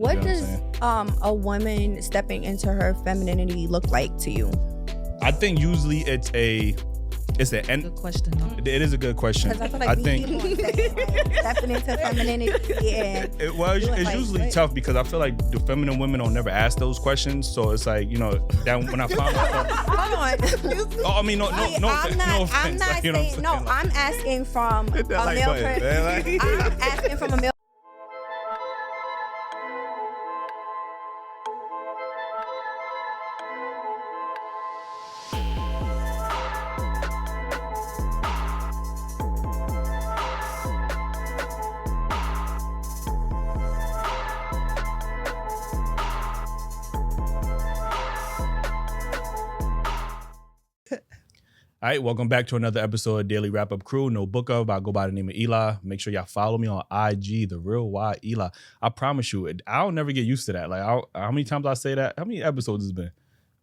What does a woman stepping into her femininity look like to you? I think usually it's an Good question, though. It is a good question. Because I feel like we keep on saying, like, stepping into femininity and it's usually tough because I feel like the feminine women don't never ask those questions. So it's like, that when I find myself. Hold on. Oh, I mean, no offense. I'm not saying, no, I'm asking from a male person. I'm asking from a male. All right, welcome back to another episode of Daily Wrap Up Crew. No book of, I go by the name of Eli. Make sure y'all follow me on IG, the real Y Eli. I promise you, I'll never get used to that. Like, how many times I say that? How many episodes has it been?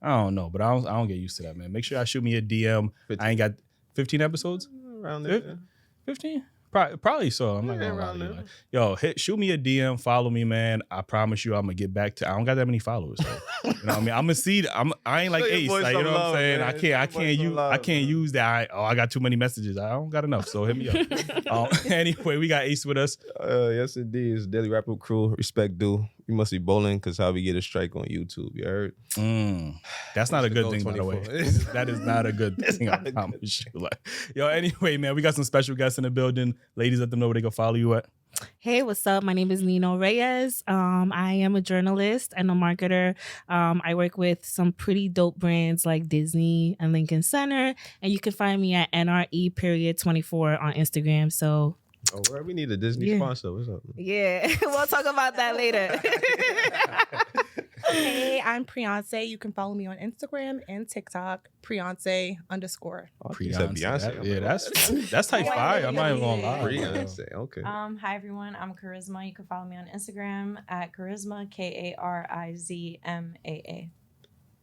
I don't know, but I don't get used to that, man. Make sure y'all shoot me a DM. 15. I ain't got 15 episodes? Around there. 15? Probably so. I'm not gonna lie to you. Yo, shoot me a DM, follow me, man. I promise you, I'm gonna get back to. I don't got that many followers. So, you know what I mean? I'm gonna see. I ain't like Ace. Like, you know what I'm saying? Man. I can't use that. I got too many messages. I don't got enough. So hit me up. Anyway, we got Ace with us. Yes, indeed. It's Daily Wrap Up Crew. Respect due. You must be bowling because how we get a strike on YouTube. You heard? That's not a good thing, 24. By the way. That is not a good thing. I promise you. Like, yo, anyway, man, we got some special guests in the building. Ladies, let them know where they can follow you at. Hey, what's up? My name is Nino Reyes. I am a journalist and a marketer. I work with some pretty dope brands like Disney and Lincoln Center. And you can find me at NRE24 on Instagram. So... Oh, where we need a Disney sponsor. What's up? Yeah, we'll talk about that later. Hey, I'm Priyanse. You can follow me on Instagram and TikTok, Priyanse_. Beyonce. Yeah, that's type 5. I'm not even gonna lie. Priyanse. Okay. Hi everyone. I'm Charisma. You can follow me on Instagram at Charisma KARIZMAA.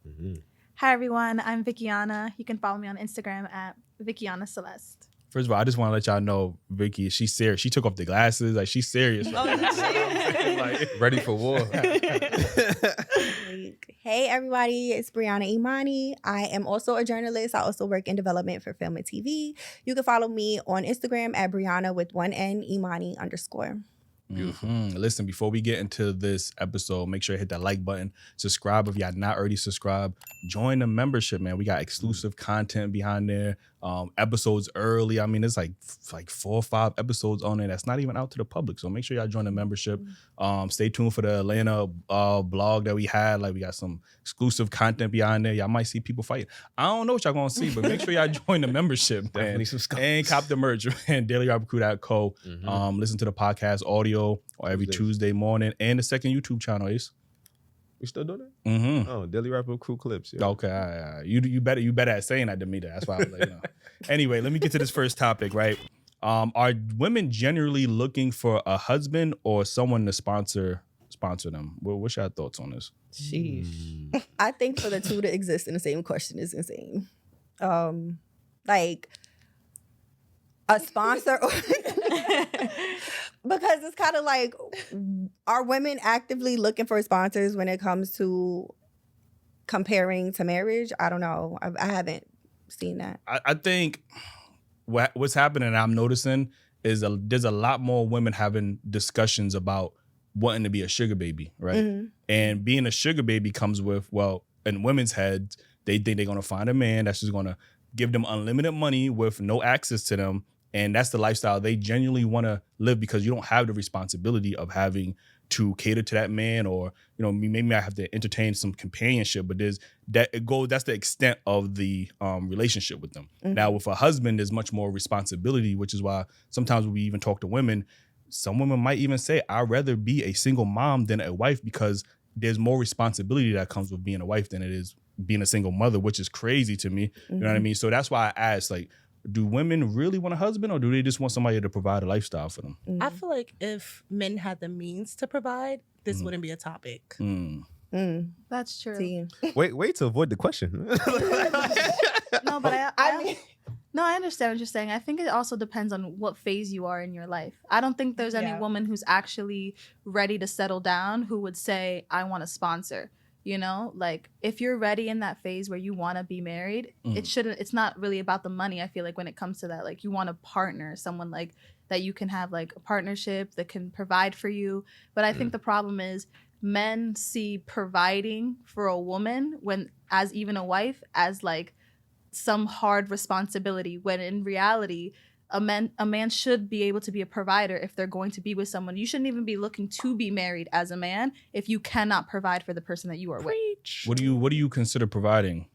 Mm-hmm. Hi everyone. I'm Vickiana. You can follow me on Instagram at Vickiana Celeste. First of all, I just want to let y'all know, Vicky, she's serious. She took off the glasses. Like, she's serious. Like, ready for war. Hey, everybody. It's Brianna Imani. I am also a journalist. I also work in development for film and TV. You can follow me on Instagram at Brianna with 1N Imani _. Beautiful. Listen, before we get into this episode, make sure you hit that like button. Subscribe if y'all not already subscribed. Join the membership, man. We got exclusive content behind there. Episodes early. I mean, there's like 4 or 5 episodes on there that's not even out to the public. So make sure y'all join the membership. Stay tuned for the Atlanta blog that we had. Like, we got some exclusive content behind there. Y'all might see people fight. I don't know what y'all gonna see, but make sure y'all join the membership, man. And cop the merch, man. Dailyrapupcrew.co. Listen to the podcast audio every Tuesday morning and the second YouTube channel, Ace. We still doing that? Mm-hmm. Oh, Daily Wrap Up Crew clips. Yeah. Okay, you better at saying that to me. That's why I was like, Anyway, let me get to this first topic, right? Are women generally looking for a husband or someone to sponsor them? What's your thoughts on this? Sheesh. I think for the two to exist in the same question is insane. Like a sponsor because it's kind of like, are women actively looking for sponsors when it comes to comparing to marriage? I don't know. I haven't seen that. I think what's happening, I'm noticing, is there's a lot more women having discussions about wanting to be a sugar baby, right? Mm-hmm. And being a sugar baby comes with, well, in women's heads, they think they're going to find a man that's just going to give them unlimited money with no access to them. And that's the lifestyle they genuinely want to live because you don't have the responsibility of having to cater to that man, or, maybe I have to entertain some companionship, but that's the extent of the relationship with them. Mm-hmm. Now, with a husband, there's much more responsibility, which is why sometimes when we even talk to women, some women might even say, I'd rather be a single mom than a wife because there's more responsibility that comes with being a wife than it is being a single mother, which is crazy to me. Mm-hmm. You know what I mean? So that's why I asked, like, do women really want a husband or do they just want somebody to provide a lifestyle for them? I feel like if men had the means to provide, this wouldn't be a topic. That's true. Wait to avoid the question. No, but I mean, No, I understand what you're saying. I think it also depends on what phase you are in your life. I don't think there's any woman who's actually ready to settle down who would say, I want to sponsor. You know, like if you're ready in that phase where you want to be married, it's not really about the money. I feel like when it comes to that, like you want a partner, someone like that you can have like a partnership that can provide for you. But I think the problem is men see providing for a woman when as even a wife as like some hard responsibility, when in reality a man should be able to be a provider if they're going to be with someone. You shouldn't even be looking to be married as a man if you cannot provide for the person that you are with. What do you consider providing?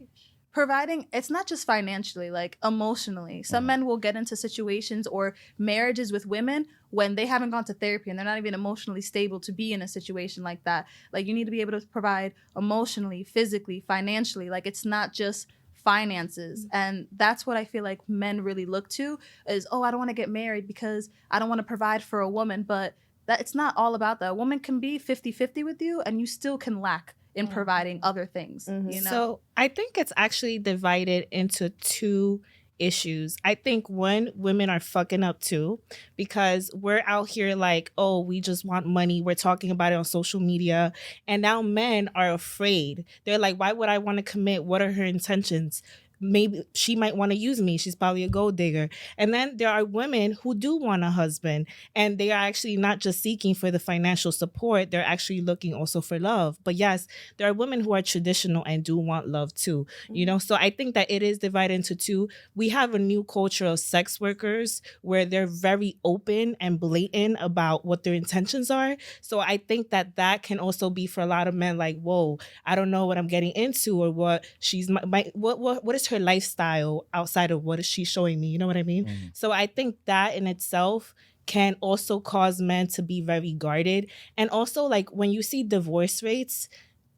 Providing, it's not just financially, like emotionally. Some men will get into situations or marriages with women when they haven't gone to therapy and they're not even emotionally stable to be in a situation like that. Like you need to be able to provide emotionally, physically, financially. Like it's not just finances. And that's what I feel like men really look to is, oh, I don't want to get married because I don't want to provide for a woman. But that it's not all about that. A woman can be 50-50 with you and you still can lack in providing other things. You know? So I think it's actually divided into two issues. I think one, women are fucking up too, because we're out here like, oh, we just want money. We're talking about it on social media. And now men are afraid. They're like, why would I want to commit? What are her intentions? Maybe she might want to use me. She's probably a gold digger. And then there are women who do want a husband, and they are actually not just seeking for the financial support. They're actually looking also for love. But yes, there are women who are traditional and do want love too. You know, so I think that it is divided into two. We have a new culture of sex workers where they're very open and blatant about what their intentions are. So I think that that can also be for a lot of men like, whoa, I don't know what I'm getting into or what she's what is her lifestyle outside of what is she showing me, you know what I mean? So I think that in itself can also cause men to be very guarded. And also like when you see divorce rates,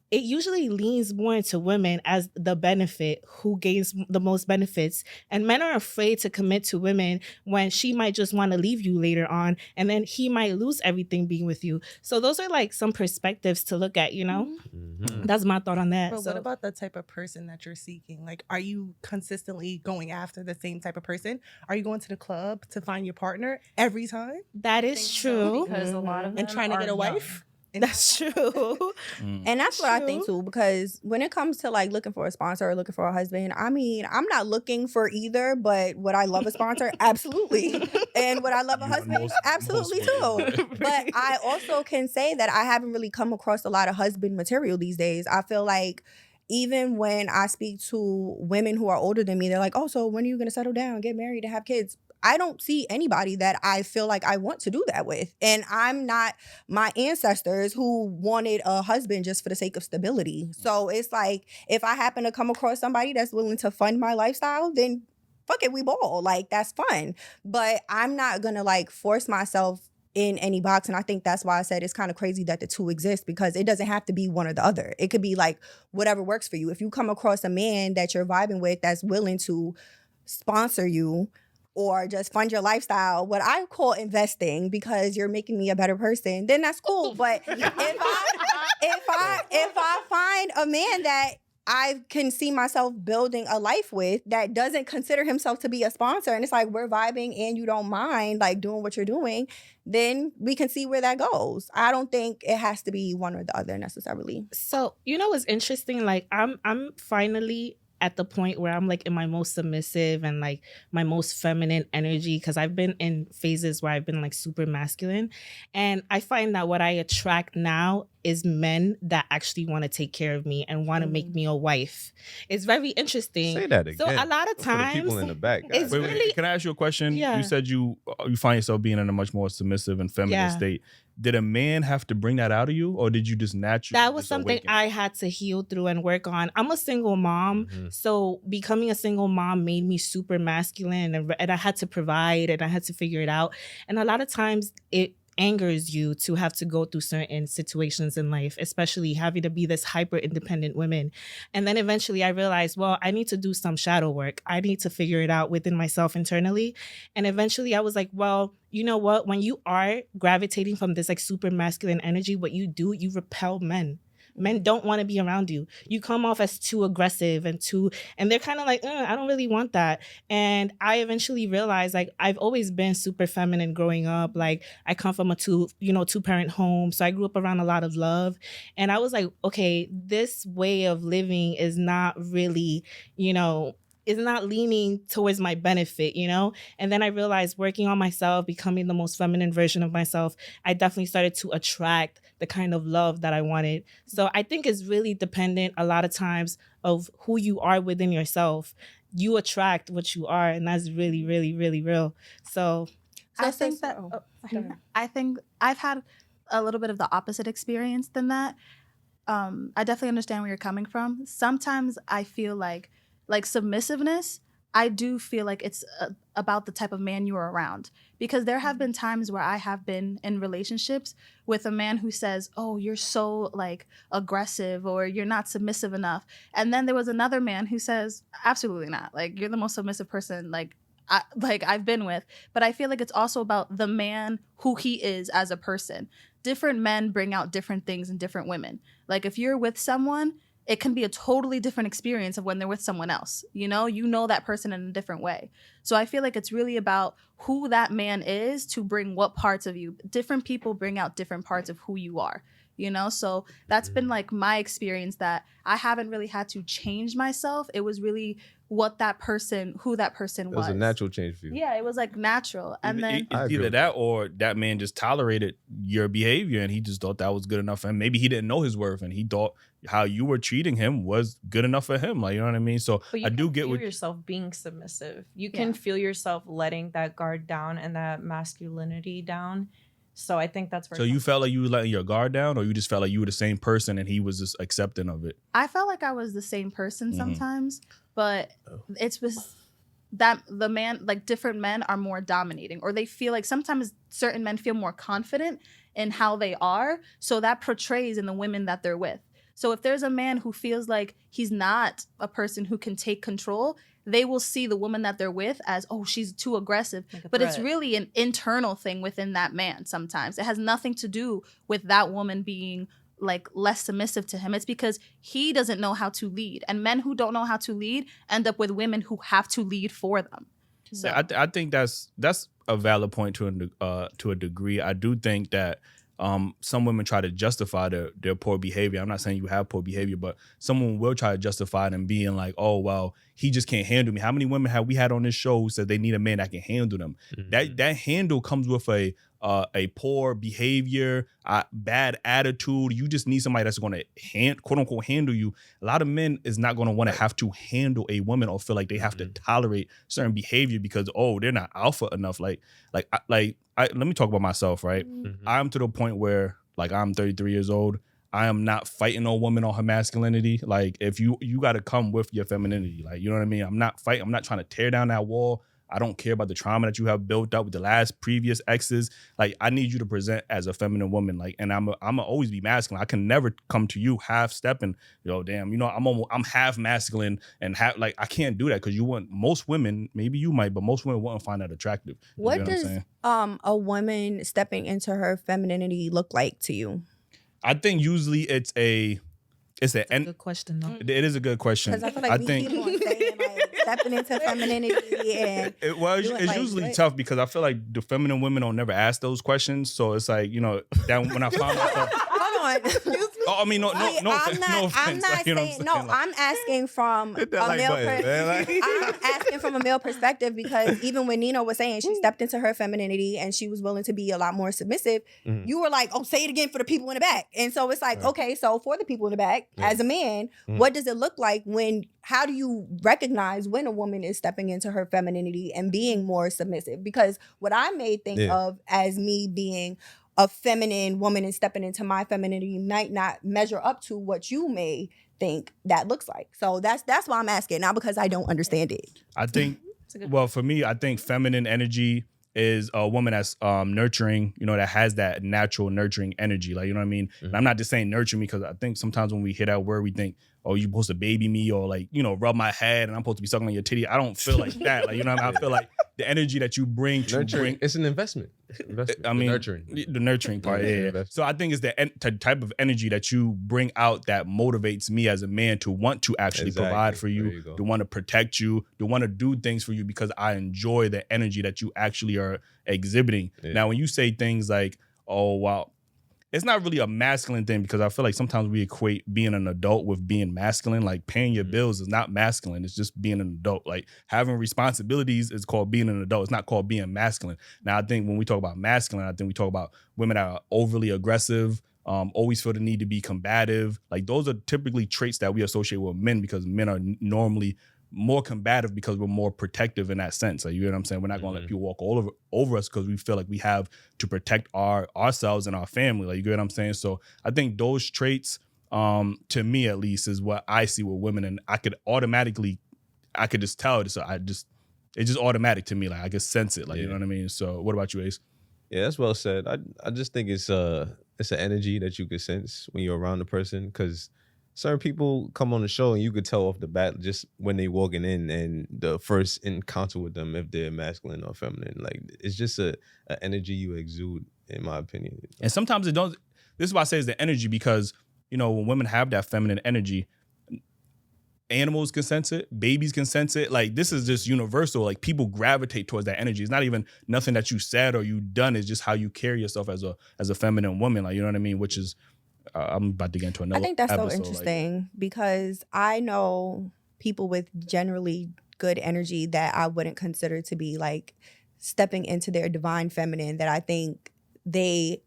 it usually leans more into women as the benefit who gains the most benefits. And men are afraid to commit to women when she might just want to leave you later on. And then he might lose everything being with you. So those are like some perspectives to look at, you know? That's my thought on that. But what about the type of person that you're seeking? Like, are you consistently going after the same type of person? Are you going to the club to find your partner every time? That is true. Because a lot of And them trying to are get a wife? That's true. And that's what I think too, because when it comes to like looking for a sponsor or looking for a husband, I mean, I'm not looking for either, but would I love a sponsor? Absolutely. And would I love a husband? Absolutely too. But I also can say that I haven't really come across a lot of husband material these days. I feel like even when I speak to women who are older than me, they're like, oh, so when are you going to settle down, get married, and have kids? I don't see anybody that I feel like I want to do that with. And I'm not my ancestors who wanted a husband just for the sake of stability. So it's like, if I happen to come across somebody that's willing to fund my lifestyle, then fuck it, we ball. Like, that's fun. But I'm not going to like force myself in any box. And I think that's why I said it's kind of crazy that the two exist, because it doesn't have to be one or the other. It could be like whatever works for you. If you come across a man that you're vibing with that's willing to sponsor you or just fund your lifestyle, what I call investing, because you're making me a better person, then that's cool. But if I find a man that I can see myself building a life with that doesn't consider himself to be a sponsor, and it's like we're vibing and you don't mind like doing what you're doing, then we can see where that goes. I don't think it has to be one or the other necessarily. So, you know what's interesting? Like I'm finally at the point where I'm like in my most submissive and like my most feminine energy, because I've been in phases where I've been like super masculine. And I find that what I attract now is men that actually want to take care of me and want to make me a wife. It's very interesting. Say that again. So a lot of For the times, people in the back, guys. it's Wait, really, can I ask you a question? Yeah. You said you find yourself being in a much more submissive and feminine state. Did a man have to bring that out of you, or did you just naturally? that was just something awaken? I had to heal through and work on. I'm a single mom, so becoming a single mom made me super masculine, and I had to provide and I had to figure it out. And a lot of times it angers you to have to go through certain situations in life, especially having to be this hyper independent woman. And then eventually I realized, well, I need to do some shadow work. I need to figure it out within myself internally. And eventually I was like, well, you know what? When you are gravitating from this like super masculine energy, what you do, you repel men. Men don't want to be around you. You come off as too aggressive and they're kind of like, I don't really want that. And I eventually realized, like, I've always been super feminine growing up. Like, I come from a two-parent home. So I grew up around a lot of love. And I was like, okay, this way of living is not really, is not leaning towards my benefit, And then I realized working on myself, becoming the most feminine version of myself, I definitely started to attract the kind of love that I wanted. So I think it's really dependent a lot of times of who you are within yourself. You attract what you are, and that's really, really, really real. So I think that I think I've had a little bit of the opposite experience than that. I definitely understand where you're coming from. Sometimes I feel like submissiveness, I do feel like it's about the type of man you are around. Because there have been times where I have been in relationships with a man who says, oh, you're so like aggressive, or you're not submissive enough. And then there was another man who says, absolutely not. Like, you're the most submissive person I've been with. But I feel like it's also about the man who he is as a person. Different men bring out different things in different women. Like, if you're with someone, it can be a totally different experience of when they're with someone else. You know that person in a different way. So I feel like it's really about who that man is to bring what parts of you. Different people bring out different parts of who you are. So that's been like my experience, that I haven't really had to change myself. It was really who that person was. It was a natural change for you. Yeah, it was like natural. And then it's either that or that man just tolerated your behavior and he just thought that was good enough. And maybe he didn't know his worth and he thought how you were treating him was good enough for him. Like, you know what I mean? So but you I do can get feel yourself being submissive. You can feel yourself letting that guard down and that masculinity down. So I think that's where. So you felt like you were letting your guard down, or you just felt like you were the same person and he was just accepting of it? I felt like I was the same person sometimes, but it's was that the man, like different men are more dominating, or they feel like sometimes certain men feel more confident in how they are. So that portrays in the women that they're with. So if there's a man who feels like he's not a person who can take control, they will see the woman that they're with as, oh, she's too aggressive. But it's really an internal thing within that man sometimes. It has nothing to do with that woman being like less submissive to him. It's because he doesn't know how to lead. And men who don't know how to lead end up with women who have to lead for them. So yeah, I think that's a valid point to a degree. I do think that some women try to justify their poor behavior. I'm not saying you have poor behavior, but someone will try to justify them being like, oh, well, he just can't handle me. How many women have we had on this show who said they need a man that can handle them? Mm-hmm. That handle comes with a poor behavior, bad attitude. You just need somebody that's going to quote unquote handle you. A lot of men is not going to want to have to handle a woman or feel like they have to tolerate certain behavior because, oh, they're not alpha enough. Let me talk about myself, right? Mm-hmm. I'm to the point where, like, I'm 33 years old. I am not fighting no woman on her masculinity. Like, if you got to come with your femininity, like, you know what I mean? I'm not fighting. I'm not trying to tear down that wall. I don't care about the trauma that you have built up with the previous exes. Like, I need you to present as a feminine woman. Like, and I'm always be masculine. I can never come to you half stepping. Damn, I'm half masculine and half, like, I can't do that because most women, maybe you might, but most women wouldn't find that attractive. What does a woman stepping into her femininity look like to you? I think usually it's a good question though. It is a good question. Because I feel like we keep on saying like stepping into femininity and it's usually tough because I feel like the feminine women don't never ask those questions. So it's like, that when I found myself. Hold on. Oh, I mean, no offense. I'm not saying, I'm asking from a I'm asking from a male perspective because even when Nino was saying she stepped into her femininity and she was willing to be a lot more submissive, you were like, oh, say it again for the people in the back. And so it's like, okay, so for the people in the back, as a man, what does it look like how do you recognize when a woman is stepping into her femininity and being more submissive? Because what I may think of as me being a feminine woman and stepping into my femininity might not measure up to what you may think that looks like. So that's why I'm asking, not because I don't understand it. I think, well, for me, I think feminine energy is a woman that's nurturing, that has that natural nurturing energy. Like, you know what I mean? And I'm not just saying nurture me because I think sometimes when we hear that word, we think, oh, you're supposed to baby me or like, rub my head and I'm supposed to be sucking on your titty. I don't feel like that. Like, I feel like the energy that you bring to it's an investment. I mean, the nurturing part. Yeah. So I think it's the type of energy that you bring out that motivates me as a man to want to actually provide for you, to want to protect you, to want to do things for you because I enjoy the energy that you actually are exhibiting. Yeah. Now, when you say things like, oh, wow, it's not really a masculine thing because I feel like sometimes we equate being an adult with being masculine. Like paying your bills is not masculine. It's just being an adult. Like having responsibilities is called being an adult. It's not called being masculine. Now, I think when we talk about masculine, I think we talk about women that are overly aggressive, always feel the need to be combative. Like those are typically traits that we associate with men because men are normally more combative because we're more protective in that sense. Like, you know what I'm saying? We're not going to let people walk all over us because we feel like we have to protect ourselves and our family. Like, you get what I'm saying? So I think those traits, to me at least, is what I see with women. And I could just tell it. So it's just automatic to me. Like I could sense it. Like, you know what I mean? So what about you, Ace? Yeah, that's well said. I just think it's an energy that you could sense when you're around the person because certain people come on the show and you could tell off the bat just when they walking in and the first encounter with them if they're masculine or feminine. Like it's just a energy you exude, in my opinion. And sometimes it don't. This is why I say it's the energy because when women have that feminine energy, animals can sense it, babies can sense it. Like this is just universal. Like people gravitate towards that energy. It's not even nothing that you said or you done. It's just how you carry yourself as a feminine woman. Like you know what I mean? Which is. I'm about to get into another I think that's episode, so interesting because I know people with generally good energy that I wouldn't consider to be like stepping into their divine feminine, that I think they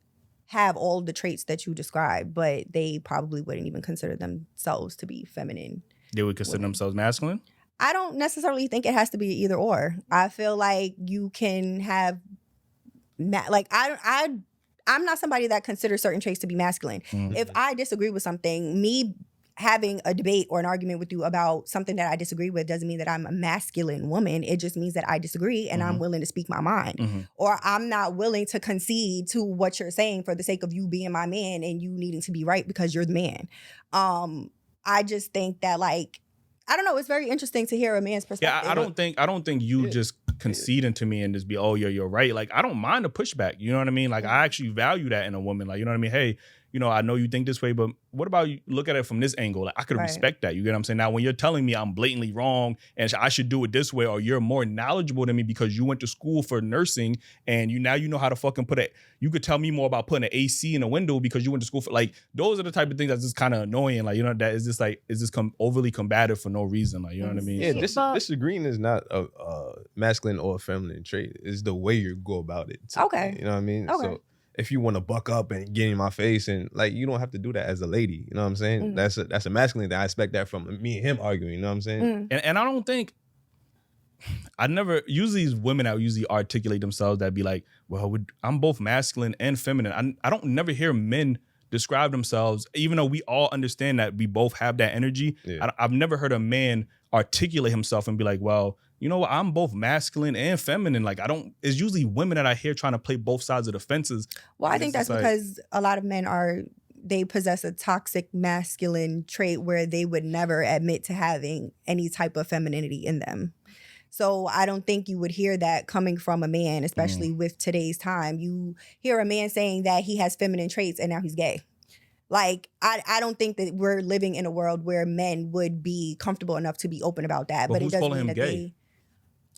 have all the traits that you described, but they probably wouldn't even consider themselves to be feminine. They would consider themselves masculine? I don't necessarily think it has to be either or. I feel like you can have I'm not somebody that considers certain traits to be masculine. Mm-hmm. If I disagree with something, me having a debate or an argument with you about something that I disagree with doesn't mean that I'm a masculine woman. It just means that I disagree and I'm willing to speak my mind. Mm-hmm. Or I'm not willing to concede to what you're saying for the sake of you being my man and you needing to be right because you're the man. I just think that I don't know. It's very interesting to hear a man's perspective. Yeah, I don't think you just conceding to me and just be, oh, you're right. Like, I don't mind a pushback. You know what I mean? Like, I actually value that in a woman. Like, you know what I mean? Hey, I know you think this way, but what about you look at it from this angle? Like, I could respect that. You get what I'm saying? Now, when you're telling me I'm blatantly wrong and I should do it this way, or you're more knowledgeable than me because you went to school for nursing and you know how to fucking you could tell me more about putting an AC in a window because you went to school for, like, those are the type of things that's just kind of annoying. Like, that is just like, it's just overly combative for no reason. Like, you know what I mean? Yeah, disagreeing is not a masculine or feminine trait. It's the way you go about it. Okay. You know what I mean? Okay. So if you want to buck up and get in my face and you don't have to do that as a lady. You know what I'm saying? Mm-hmm. That's a masculine thing. I expect that from me and him arguing. You know what I'm saying? Mm-hmm. And I don't think, usually these women that usually articulate themselves that be like, well, I'm both masculine and feminine. I don't never hear men describe themselves, even though we all understand that we both have that energy. Yeah. I've never heard a man articulate himself and be like, well, you know what? I'm both masculine and feminine. Like, it's usually women that I hear trying to play both sides of the fences. Well, I think that's because a lot of men they possess a toxic masculine trait where they would never admit to having any type of femininity in them. So I don't think you would hear that coming from a man, especially with today's time. You hear a man saying that he has feminine traits and now he's gay. Like, I don't think that we're living in a world where men would be comfortable enough to be open about that. But it doesn't mean that gay?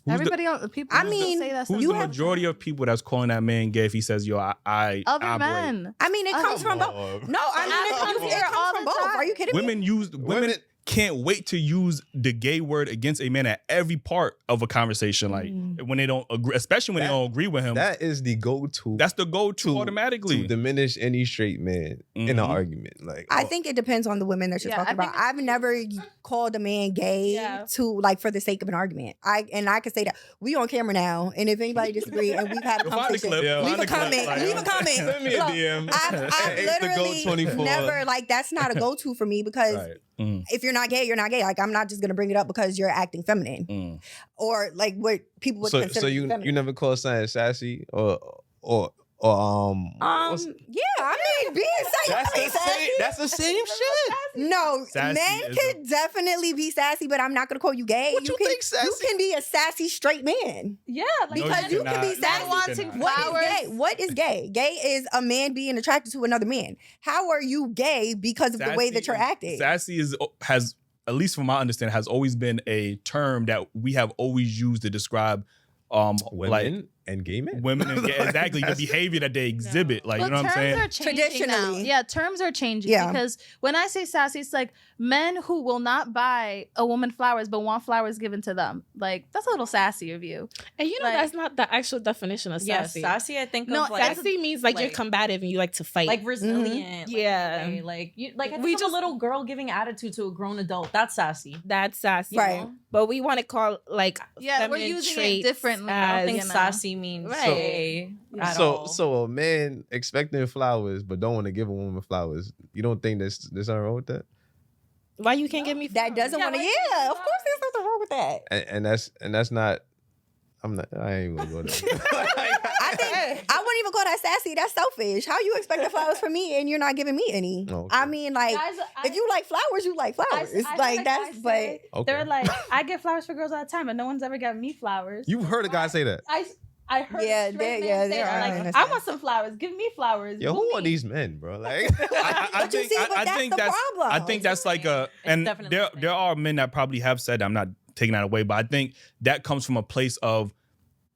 Everybody else, people say that. Who's the majority of people that's calling that man gay if he says, yo, I other men. I mean, it comes from both. No, I mean, it comes from both. Are you kidding me? Women can't wait to use the gay word against a man at every part of a conversation. Like when they don't agree, especially when they don't agree with him. That is the go-to. That's the go-to automatically. To diminish any straight man in an argument. Like, I think it depends on the women that you're talking about. I've never called a man gay to for the sake of an argument. I can say that we on camera now, and if anybody disagree and we've had a conversation, leave a comment. Send me a DM. I've literally never that's not a go-to for me because if you're not gay, you're not gay. Like, I'm not just gonna bring it up because you're acting feminine or like what people would consider. So you never call something sassy or Or yeah, I mean, being sassy. That's the same shit. No, Sassy men is could definitely be sassy, but I'm not gonna call you gay. What you think sassy? You can be a sassy straight man. Yeah, like No, Because you can be sassy. wanting What flowers. is gay? What is gay? Gay is a man being attracted to another man. How are you gay because of the way that you're acting? Sassy has, at least from my understanding, has always been a term that we have always used to describe women and gay men. Women and gay, exactly the behavior that they exhibit. Like, you know what I'm saying? Terms are changing now. Traditionally. Yeah, terms are changing. Yeah. Because when I say sassy, it's like men who will not buy a woman flowers but want flowers given to them. Like, that's a little sassy of you. And you know, Like- that's not the actual definition of Yeah, sassy. sassy. I think No, of like Sassy means like you're like- combative and you like to fight. like resilient. Yeah. Like you like I We think of just- a little girl giving attitude to a grown adult. That's sassy. that's sassy. Right. But we want to call like Yeah, we're feminine using it traits differently. I don't as- think you know. sassy means Right. gay at all. So a man expecting flowers but don't want to give a woman flowers. You don't think there's something wrong with that? Why you can't give me That doesn't want to. Yeah, of course, there's nothing wrong with that. And that's not. I ain't gonna go there. I think I wouldn't even call that sassy. That's selfish. How you expecting flowers from me and you're not giving me any? Oh, okay. I mean, like, Guys, if you like flowers, you like flowers. I Like heard a that's, guy but say- Okay. They're like, I get flowers for girls all the time, but no one's ever given me flowers. You've heard a guy say that. I heard Yeah, a straight there- man say there that, are, like, I I understand. want some flowers. Give me flowers. Yo, Boo who me. are these men, bro? Like, But you see, but that's the problem. I think that's like a, It's and definitely there a thing. there are men that probably have said that. I'm not taking that away, but I think that comes from a place of,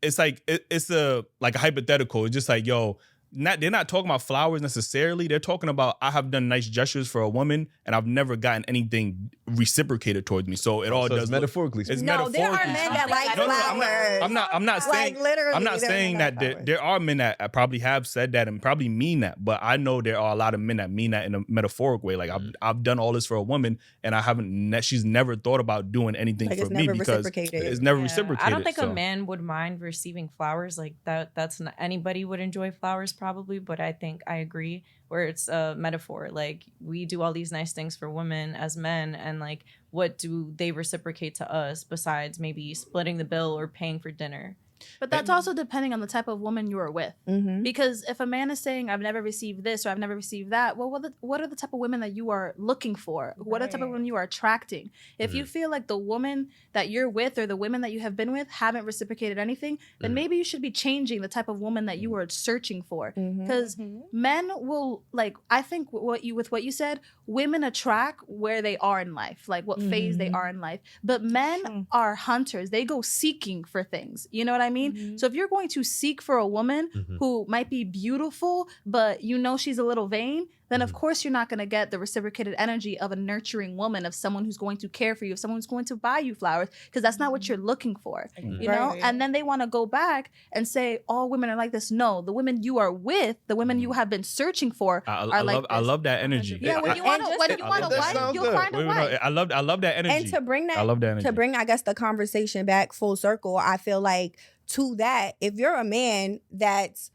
it's like it's a like a hypothetical. It's just like, yo, they're not talking about flowers necessarily. They're talking about, I have done nice gestures for a woman and I've never gotten anything reciprocated towards me. So it all so does it's look- metaphorically. it's no, there are metaphorically men that speaking. like No, flowers. I'm not saying Like, literally, I'm not there are saying men that that like there are men that probably have said that and probably mean that, but I know there are a lot of men that mean that in a metaphoric way. Like I've done all this for a woman and I haven't. She's never thought about doing anything Like, for it's me never because reciprocated. it's never Yeah, reciprocated. I don't think so. a man would mind receiving flowers like that. That's not, anybody would enjoy flowers probably, but I think I agree where it's a metaphor. Like we do all these nice things for women as men, and like what do they reciprocate to us besides maybe splitting the bill or paying for dinner? But that's also depending on the type of woman you are with. Mhm. Because if a man is saying, I've never received this or I've never received that, well, what are the type of women that you are looking for? What are the type of Right. women you are attracting? If you feel like the woman that you're with or the women that you have been with haven't reciprocated anything, then maybe you should be changing the type of woman that you are searching for. Mhm. Because men will, like, I think what you said, women attract where they are in life, like what phase they are in life. But men are hunters. They go seeking for things. You know what I mean? So if you're going to seek for a woman who might be beautiful, but you know she's a little vain, then of course you're not going to get the reciprocated energy of a nurturing woman, of someone who's going to care for you, of someone who's going to buy you flowers, because that's not what you're looking for, you know? Right. And then they want to go back and say all women are like this. No, the women you are with, the women you have been searching for are like this. I love that energy. Yeah, when you want and a wife, sounds you'll good. find a Wait, wife. I love that energy. And to bring that, I love that energy. to bring, I guess, the conversation back full circle, I feel like to that, if you're a man that's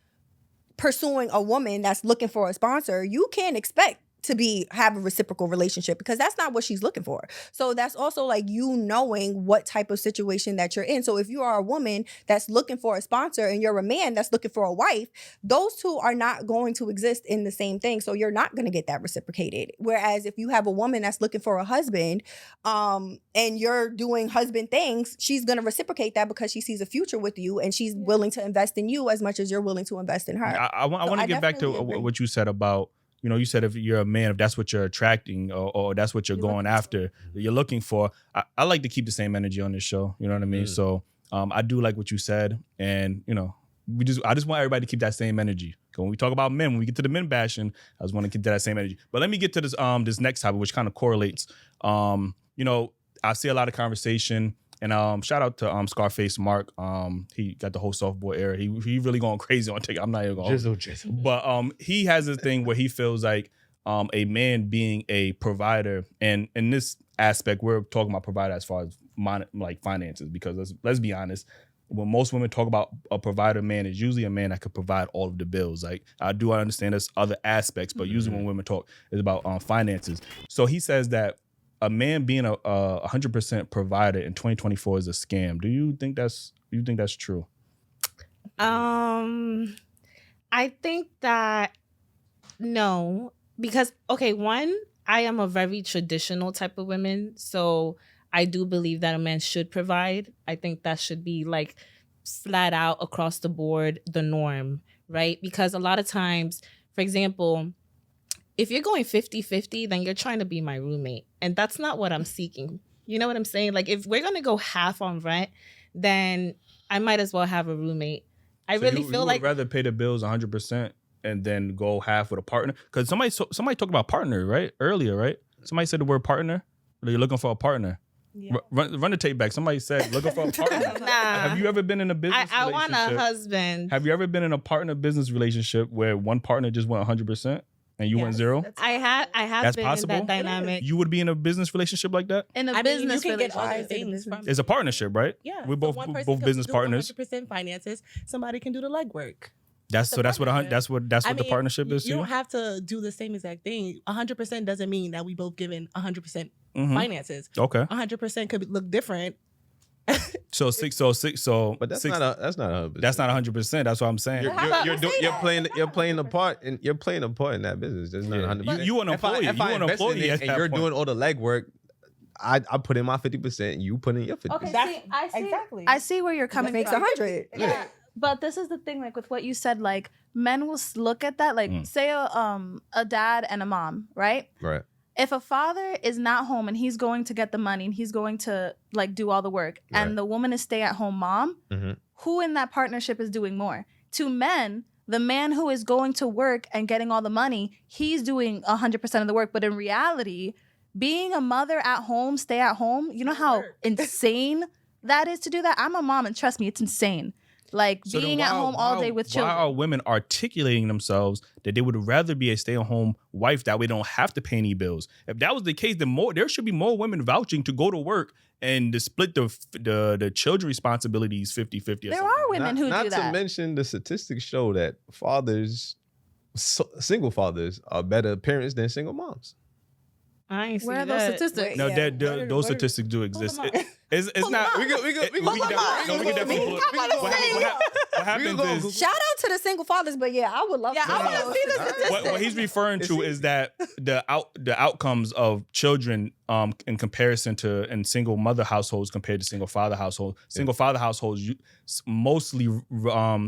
pursuing a woman that's looking for a sponsor, you can't expect to have a reciprocal relationship because that's not what she's looking for. So that's also like you knowing what type of situation that you're in. So if you are a woman that's looking for a sponsor and you're a man that's looking for a wife, those two are not going to exist in the same thing. So you're not going to get that reciprocated. Whereas if you have a woman that's looking for a husband, and you're doing husband things, she's going to reciprocate that because she sees a future with you and she's willing to invest in you as much as you're willing to invest in her. I want to I get back to definitely agree. what you said about, you know, you said if you're a man, if that's what you're attracting or that's what you're going after, you're looking for. I like to keep the same energy on this show. You know what I mean? So I do like what you said. And, you know, I just want everybody to keep that same energy. When we talk about men, when we get to the men bashing, I just want to keep that same energy. But let me get to this next topic, which kind of correlates. You know, I see a lot of conversation. And shout out to Scarface Mark. He got the whole softball era. He really going crazy on TikTok. I'm not even going. Jizzle. But he has this thing where he feels like a man being a provider, and in this aspect, we're talking about provider as far as like finances. Because let's be honest, when most women talk about a provider man, it's usually a man that could provide all of the bills. Like I understand there's other aspects, but usually when women talk, it's about finances. So he says that a man being a 100% provider in 2024 is a scam. Do you think that's true? I I think that no, because okay, one, I am a very traditional type of woman, so I do believe that a man should provide. I think that should be like flat out across the board the norm, right? Because a lot of times, for example, if you're going 50-50, then you're trying to be my roommate, and that's not what I'm seeking. You know what I'm saying? Like, if we're going to go half on rent, then I might as well have a roommate. I really feel you like would rather pay the bills 100% and then go half with a partner. Because somebody talked about partner, right? Earlier, right? Somebody said the word partner. Or you're looking for a partner. Yeah. Run the tape back. Somebody said looking for a partner. Nah. Have you ever been in a business I relationship? want a husband. Have you ever been in a partner business relationship where one partner just went 100% and you went Yes, 0? that's I have That's been possible? in that dynamic. You would be in a business relationship like that? In a I mean, business you can get relationship. other things from It's a partnership, right? Yeah, We're so both one person both could business do partners. 100% finances. Somebody can do the legwork. That's what partnership. that's I what the mean, partnership is. You too? don't have to do the same exact thing. 100% doesn't mean that we both given 100% Mhm. finances. Okay. 100% could look different. So But that's six, not 100%. that's not 100%. That's what I'm saying. You're playing a part in that business. There's not 100%. You an employee. If I You an invest in employee it at and that you're point. doing all the legwork, I put in my 50%, you put in your 50%. Okay, That's- see, I see. exactly. I see where you're coming Makes from. 100. Yeah. But this is the thing, like with what you said, like men will look at that, like say a dad and a mom, right? Right. If a father is not home and he's going to get the money and he's going to like do all the work, Right. and the woman is stay-at-home mom, Mhm. who in that partnership is doing more? To men, the man who is going to work and getting all the money, he's doing 100% of the work. But in reality, being a mother at home, stay at home, you know how insane that is to do that? I'm a mom, and trust me, it's insane. Like So then being at home all day with children. Why are women articulating themselves that they would rather be a stay-at-home wife that way they don't have to pay any bills? If that was the case, then there should be more women vouching to go to work and to split the children responsibilities 50-50. There are women who do Not that. to mention the statistics show that single fathers are better parents than single moms. I ain't see Where are that. those statistics? No, Yeah, those statistics do exist. It's not. We could What happens is Shout out to the single fathers, but yeah, I would love to I want to see the statistics. what he's referring to is that the outcomes of children in comparison to in single mother households compared to single father households. Single father households mostly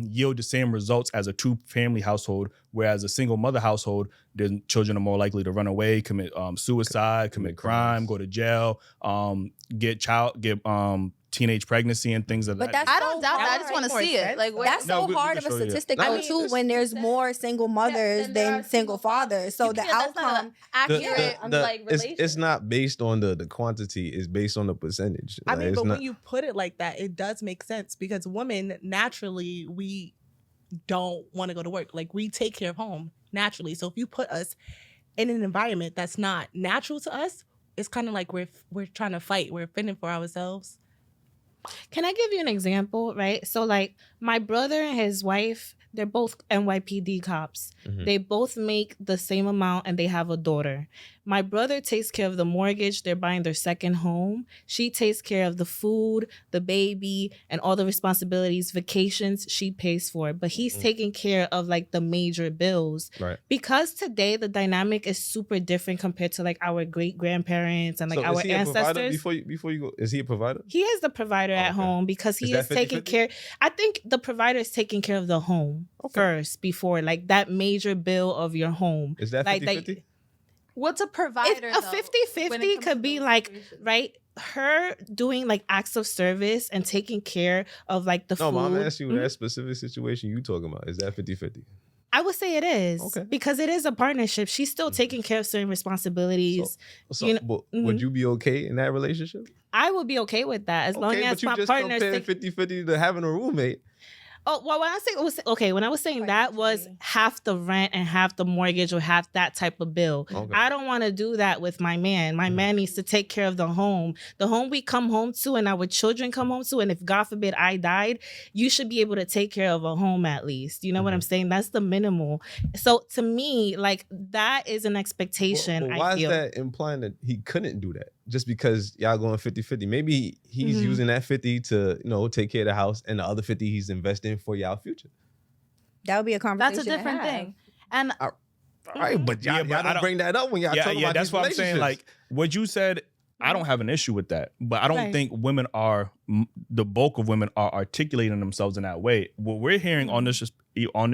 yield the same results as a two family household, whereas a single mother household, the children are more likely to run away, commit suicide, commit crime, go to jail, get teenage pregnancy and things of But that. that's I don't doubt that. I just want to More see it. sense, Like though. where- That's No, so we hard can of a show you. statistic I though, mean, too, when there's more single mothers than single fathers. So the outcome, accurate it's not based on the quantity, it's based on the percentage. I Like, mean, it's but not, when you put it like that, it does make sense because women naturally we don't want to go to work. Like we take care of home naturally. So if you put us in an environment that's not natural to us, it's kind of like we're trying to fight. We're fending for ourselves. Can I give you an example, right? So like my brother and his wife, they're both NYPD cops. Mhm. They both make the same amount and they have a daughter. My brother takes care of the mortgage. They're buying their second home. She takes care of the food, the baby, and all the responsibilities, vacations she pays for. But he's taking care of like the major bills. right. Because today the dynamic is super different compared to like our great grandparents and like So our is he a provider ancestors. before you go? Is he a provider? He is the provider at Okay. home because Is he that is taking 50-50? care. I think the provider is taking care of the home first before like that major bill of your home. Is that like 50-50? What's a provider? It's a though, 50-50 when it comes could to be those like, situations? right? Her doing like acts of service and taking care of like the No, food. but I'm asking you Mhm. that specific situation you talking about. Is that 50-50? I would say it is Okay. because it is a partnership. She's still taking care of certain responsibilities. So, You know- but mhm. would you be okay in that relationship? I would be okay with that as long Okay, as but you my just partner's compared 50-50 to having a roommate. Oh, well, when I was saying that was Financially. half the rent and half the mortgage or half that type of bill. Okay. I don't want to do that with my man. My man needs to take care of the home we come home to and our children come home to. And if God forbid I died, you should be able to take care of a home at least. You know what I'm saying? That's the minimal. So to me, like that is an expectation. But why I is feel. that implying that he couldn't do that? Just because y'all going 50-50. Maybe he's Mhm. using that 50 to, take care of the house and the other 50 he's investing for y'all future. That would be a conversation. That's a different thing. And All right, but y'all don't bring that up when y'all talk about that's these what I'm saying. Like what you said, I don't have an issue with that, but I don't think women are, the bulk of women are articulating themselves in that way. What we're hearing on this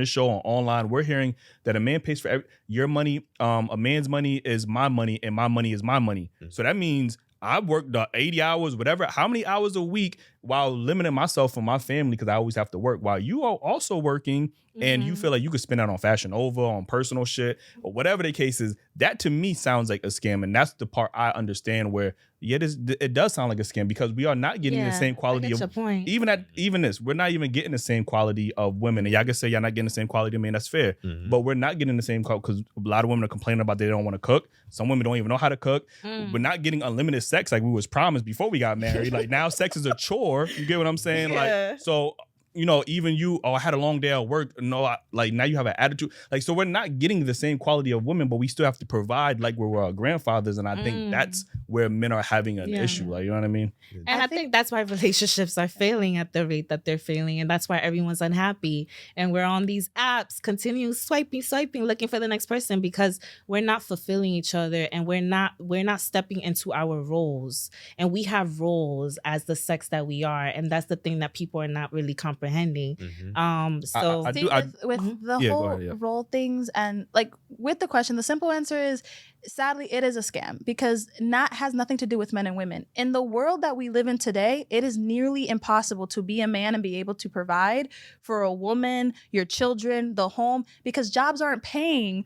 show and online, we're hearing that a man pays for your money. A man's money is my money, and my money is my money. So that means I work the 80 hours, whatever, how many hours a week, while limiting myself from my family because I always have to work, while you are also working and you feel like you could spend that on Fashion Nova, on personal shit, or whatever the case is. That to me sounds like a scam. And that's the part I understand where, it does sound like a scam because we are not getting the same quality of, even this, we're not even getting the same quality of women. And y'all can say y'all not getting the same quality of men, that's fair. But we're not getting the same quality because a lot of women are complaining about they don't want to cook. Some women don't even know how to cook. We're not getting unlimited sex like we was promised before we got married. Like now sex is a chore. You get what I'm saying? Yeah. Like, so, you know, even you, I had a long day at work. No, like now you have an attitude. Like, so we're not getting the same quality of women, but we still have to provide like we were our grandfathers. And I think that's where men are having an issue. Like, you know what I mean? And I think that's why relationships are failing at the rate that they're failing. And that's why everyone's unhappy. And we're on these apps, continue swiping, looking for the next person because we're not fulfilling each other and we're not stepping into our roles. And we have roles as the sex that we are. And that's the thing that people are not really comprehending. So with the whole role things and like with the question, the simple answer is sadly it is a scam because has nothing to do with men and women. In the world that we live in today, it is nearly impossible to be a man and be able to provide for a woman, your children, the home, because jobs aren't paying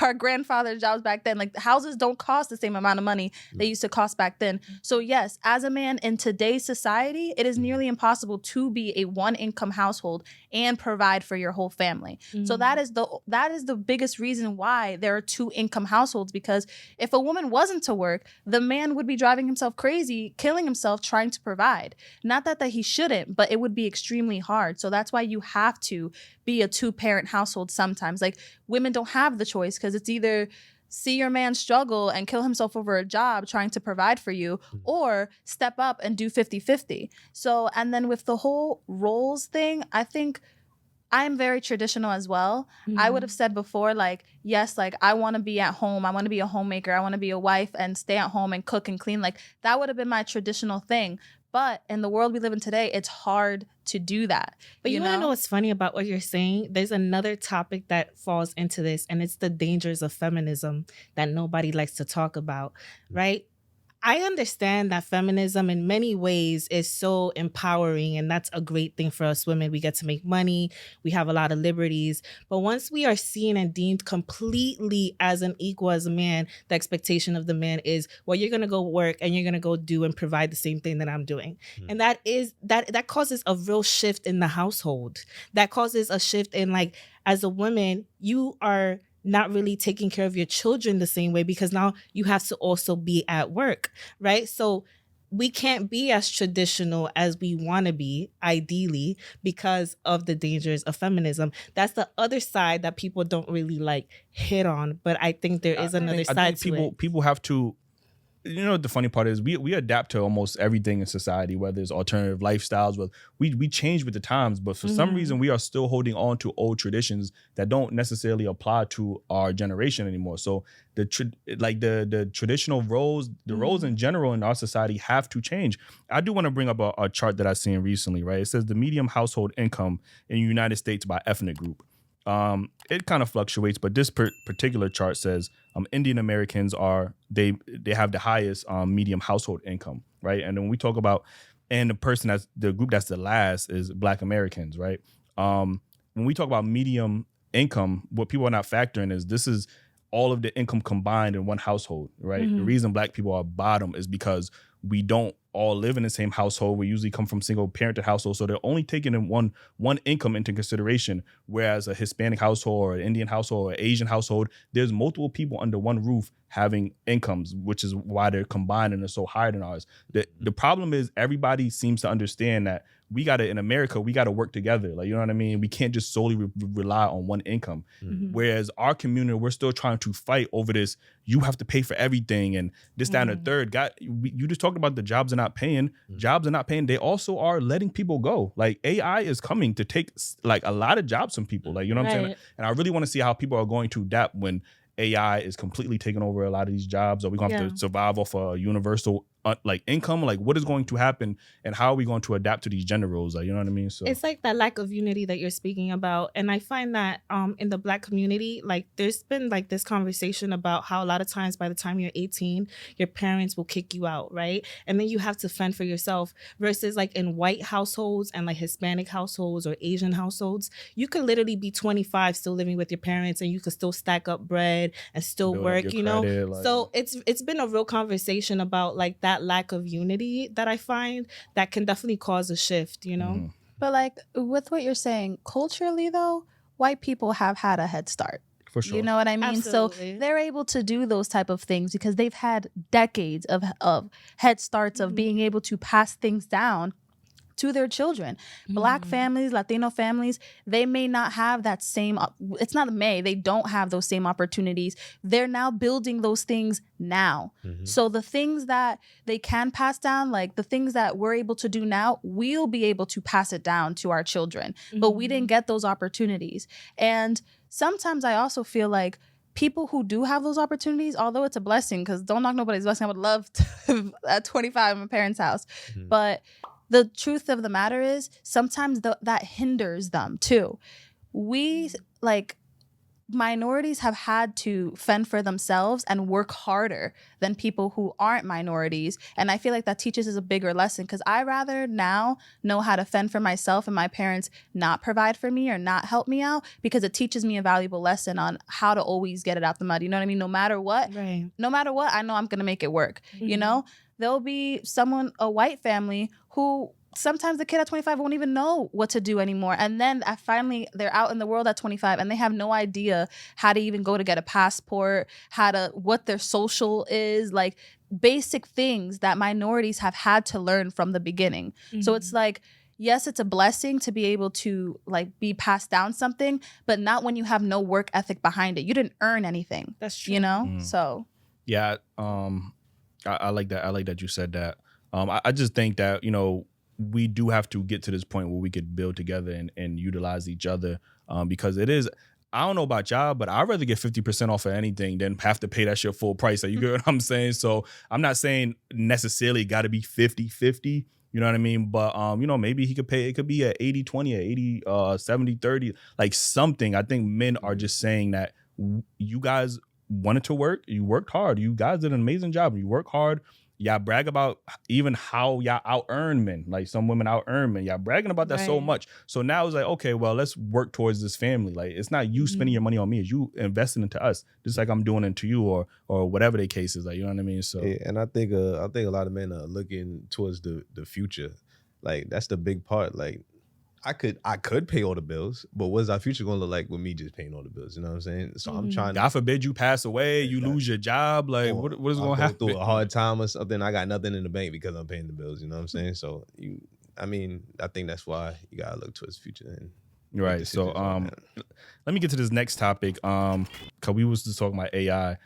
our grandfather's jobs back then. Like houses don't cost the same amount of money they used to cost back then. So yes, as a man in today's society, it is nearly impossible to be a one income household and provide for your whole family. So that is the biggest reason why there are two income households, because if a woman wasn't to work, the man would be driving himself crazy, killing himself trying to provide. Not that he shouldn't, but it would be extremely hard. So that's why you have to be a two-parent household sometimes. Like women don't have the choice because it's either see your man struggle and kill himself over a job trying to provide for you or step up and do 50-50. So, and then with the whole roles thing, I think I'm very traditional as well. I would have said before, like, yes, like I want to be at home. I want to be a homemaker. I want to be a wife and stay at home and cook and clean. Like that would have been my traditional thing. But in the world we live in today, it's hard to do that. But you want to know what's funny about what you're saying? There's another topic that falls into this, and it's the dangers of feminism that nobody likes to talk about, right? I understand that feminism in many ways is so empowering, and that's a great thing for us women. We get to make money. We have a lot of liberties. But once we are seen and deemed completely as an equal as a man, the expectation of the man is, well, you're going to go work and you're going to go do and provide the same thing that I'm doing. And that causes a real shift in the household. That causes a shift in, like, as a woman, you are not really taking care of your children the same way because now you have to also be at work, right? So we can't be as traditional as we want to be, ideally, because of the dangers of feminism. That's the other side that people don't really like hit on, but I think there is another side to it. People have to, you know, the funny part is we adapt to almost everything in society, whether it's alternative lifestyles, we change with the times, but for some reason we are still holding on to old traditions that don't necessarily apply to our generation anymore. So the traditional roles, the roles in general in our society have to change. I do want to bring up a chart that I've seen recently, right? It says the median household income in the United States by ethnic group. It kind of fluctuates, but this particular chart says Indian Americans they have the highest median household income, right? And then when we talk about, and the group that's the last is Black Americans, right? When we talk about medium income, what people are not factoring is this is all of the income combined in one household, right? The reason Black people are bottom is because we don't all live in the same household. We usually come from single parented households. So they're only taking in one income into consideration. Whereas a Hispanic household or an Indian household or an Asian household, there's multiple people under one roof having incomes, which is why they're combined and they're so higher than ours. The problem is everybody seems to understand that in America, we got to work together. Like, you know what I mean? We can't just solely rely on one income. Mm-hmm. Whereas our community, we're still trying to fight over this. You have to pay for everything and this, that, and the third. You just talked about the jobs are not paying. Jobs are not paying. They also are letting people go. Like, AI is coming to take like a lot of jobs from people. Like, you know what I'm saying? And I really want to see how people are going to adapt when AI is completely taking over a lot of these jobs. Are we going to have to survive off a universal like income? Like, what is going to happen and how are we going to adapt to these gender roles? Like, you know what I mean? So it's like that lack of unity that you're speaking about. And I find that in the Black community, like there's been like this conversation about how a lot of times by the time you're 18, your parents will kick you out, right? And then you have to fend for yourself, versus like in white households and like Hispanic households or Asian households, you could literally be 25 still living with your parents and you could still stack up bread and still work, you know? Credit, like, so it's been a real conversation about like that lack of unity that I find that can definitely cause a shift, you know? Mm-hmm. But like with what you're saying, culturally though, white people have had a head start. For sure. You know what I mean? Absolutely. So they're able to do those type of things because they've had decades of head starts of being able to pass things down to their children. Black families, Latino families, they may not have that same, they don't have those same opportunities. They're now building those things now. So the things that they can pass down, like the things that we're able to do now, we'll be able to pass it down to our children. But we didn't get those opportunities. And sometimes I also feel like people who do have those opportunities, although it's a blessing, because don't knock nobody's blessing, I would love to at 25 in my parents' house. But the truth of the matter is sometimes that hinders them too. We, like, minorities have had to fend for themselves and work harder than people who aren't minorities. And I feel like that teaches us a bigger lesson, because I rather now know how to fend for myself and my parents not provide for me or not help me out, because it teaches me a valuable lesson on how to always get it out the mud. You know what I mean? No matter what, I know I'm going to make it work. You know, there'll be a white family who sometimes the kid at 25 won't even know what to do anymore. And then they're out in the world at 25 and they have no idea how to even go to get a passport, what their social is, like basic things that minorities have had to learn from the beginning. So it's like, yes, it's a blessing to be able to like be passed down something, but not when you have no work ethic behind it. You didn't earn anything. That's true. You know? So yeah, I like that. I like that you said that. I just think that, you know, we do have to get to this point where we could build together and utilize each other, because it is, I don't know about y'all, but I'd rather get 50% off of anything than have to pay that shit full price. Like, you get what I'm saying? So I'm not saying necessarily got to be 50-50, you know what I mean? But, you know, maybe he could pay, it could be a 80-20, a 80-70-30, like something. I think men are just saying that you guys wanted to work, you worked hard, you guys did an amazing job, you work hard. Y'all brag about even how y'all out-earn men. Like, some women out-earn men. Y'all bragging about that so much. So now it's like, okay, well, let's work towards this family. Like, it's not you spending your money on me. It's you investing into us, just like I'm doing into you, or whatever the case is. Like, you know what I mean? So yeah, and I think a lot of men are looking towards the future. Like, that's the big part. Like, I could pay all the bills, but what's our future gonna look like with me just paying all the bills? You know what I'm saying? So I'm trying. God forbid you pass away, you lose your job. Like, what is going to happen? Through a hard time or something, I got nothing in the bank because I'm paying the bills. You know what I'm saying? So I think that's why you gotta look towards the future. And right. So let me get to this next topic. Cause we was just talking about AI.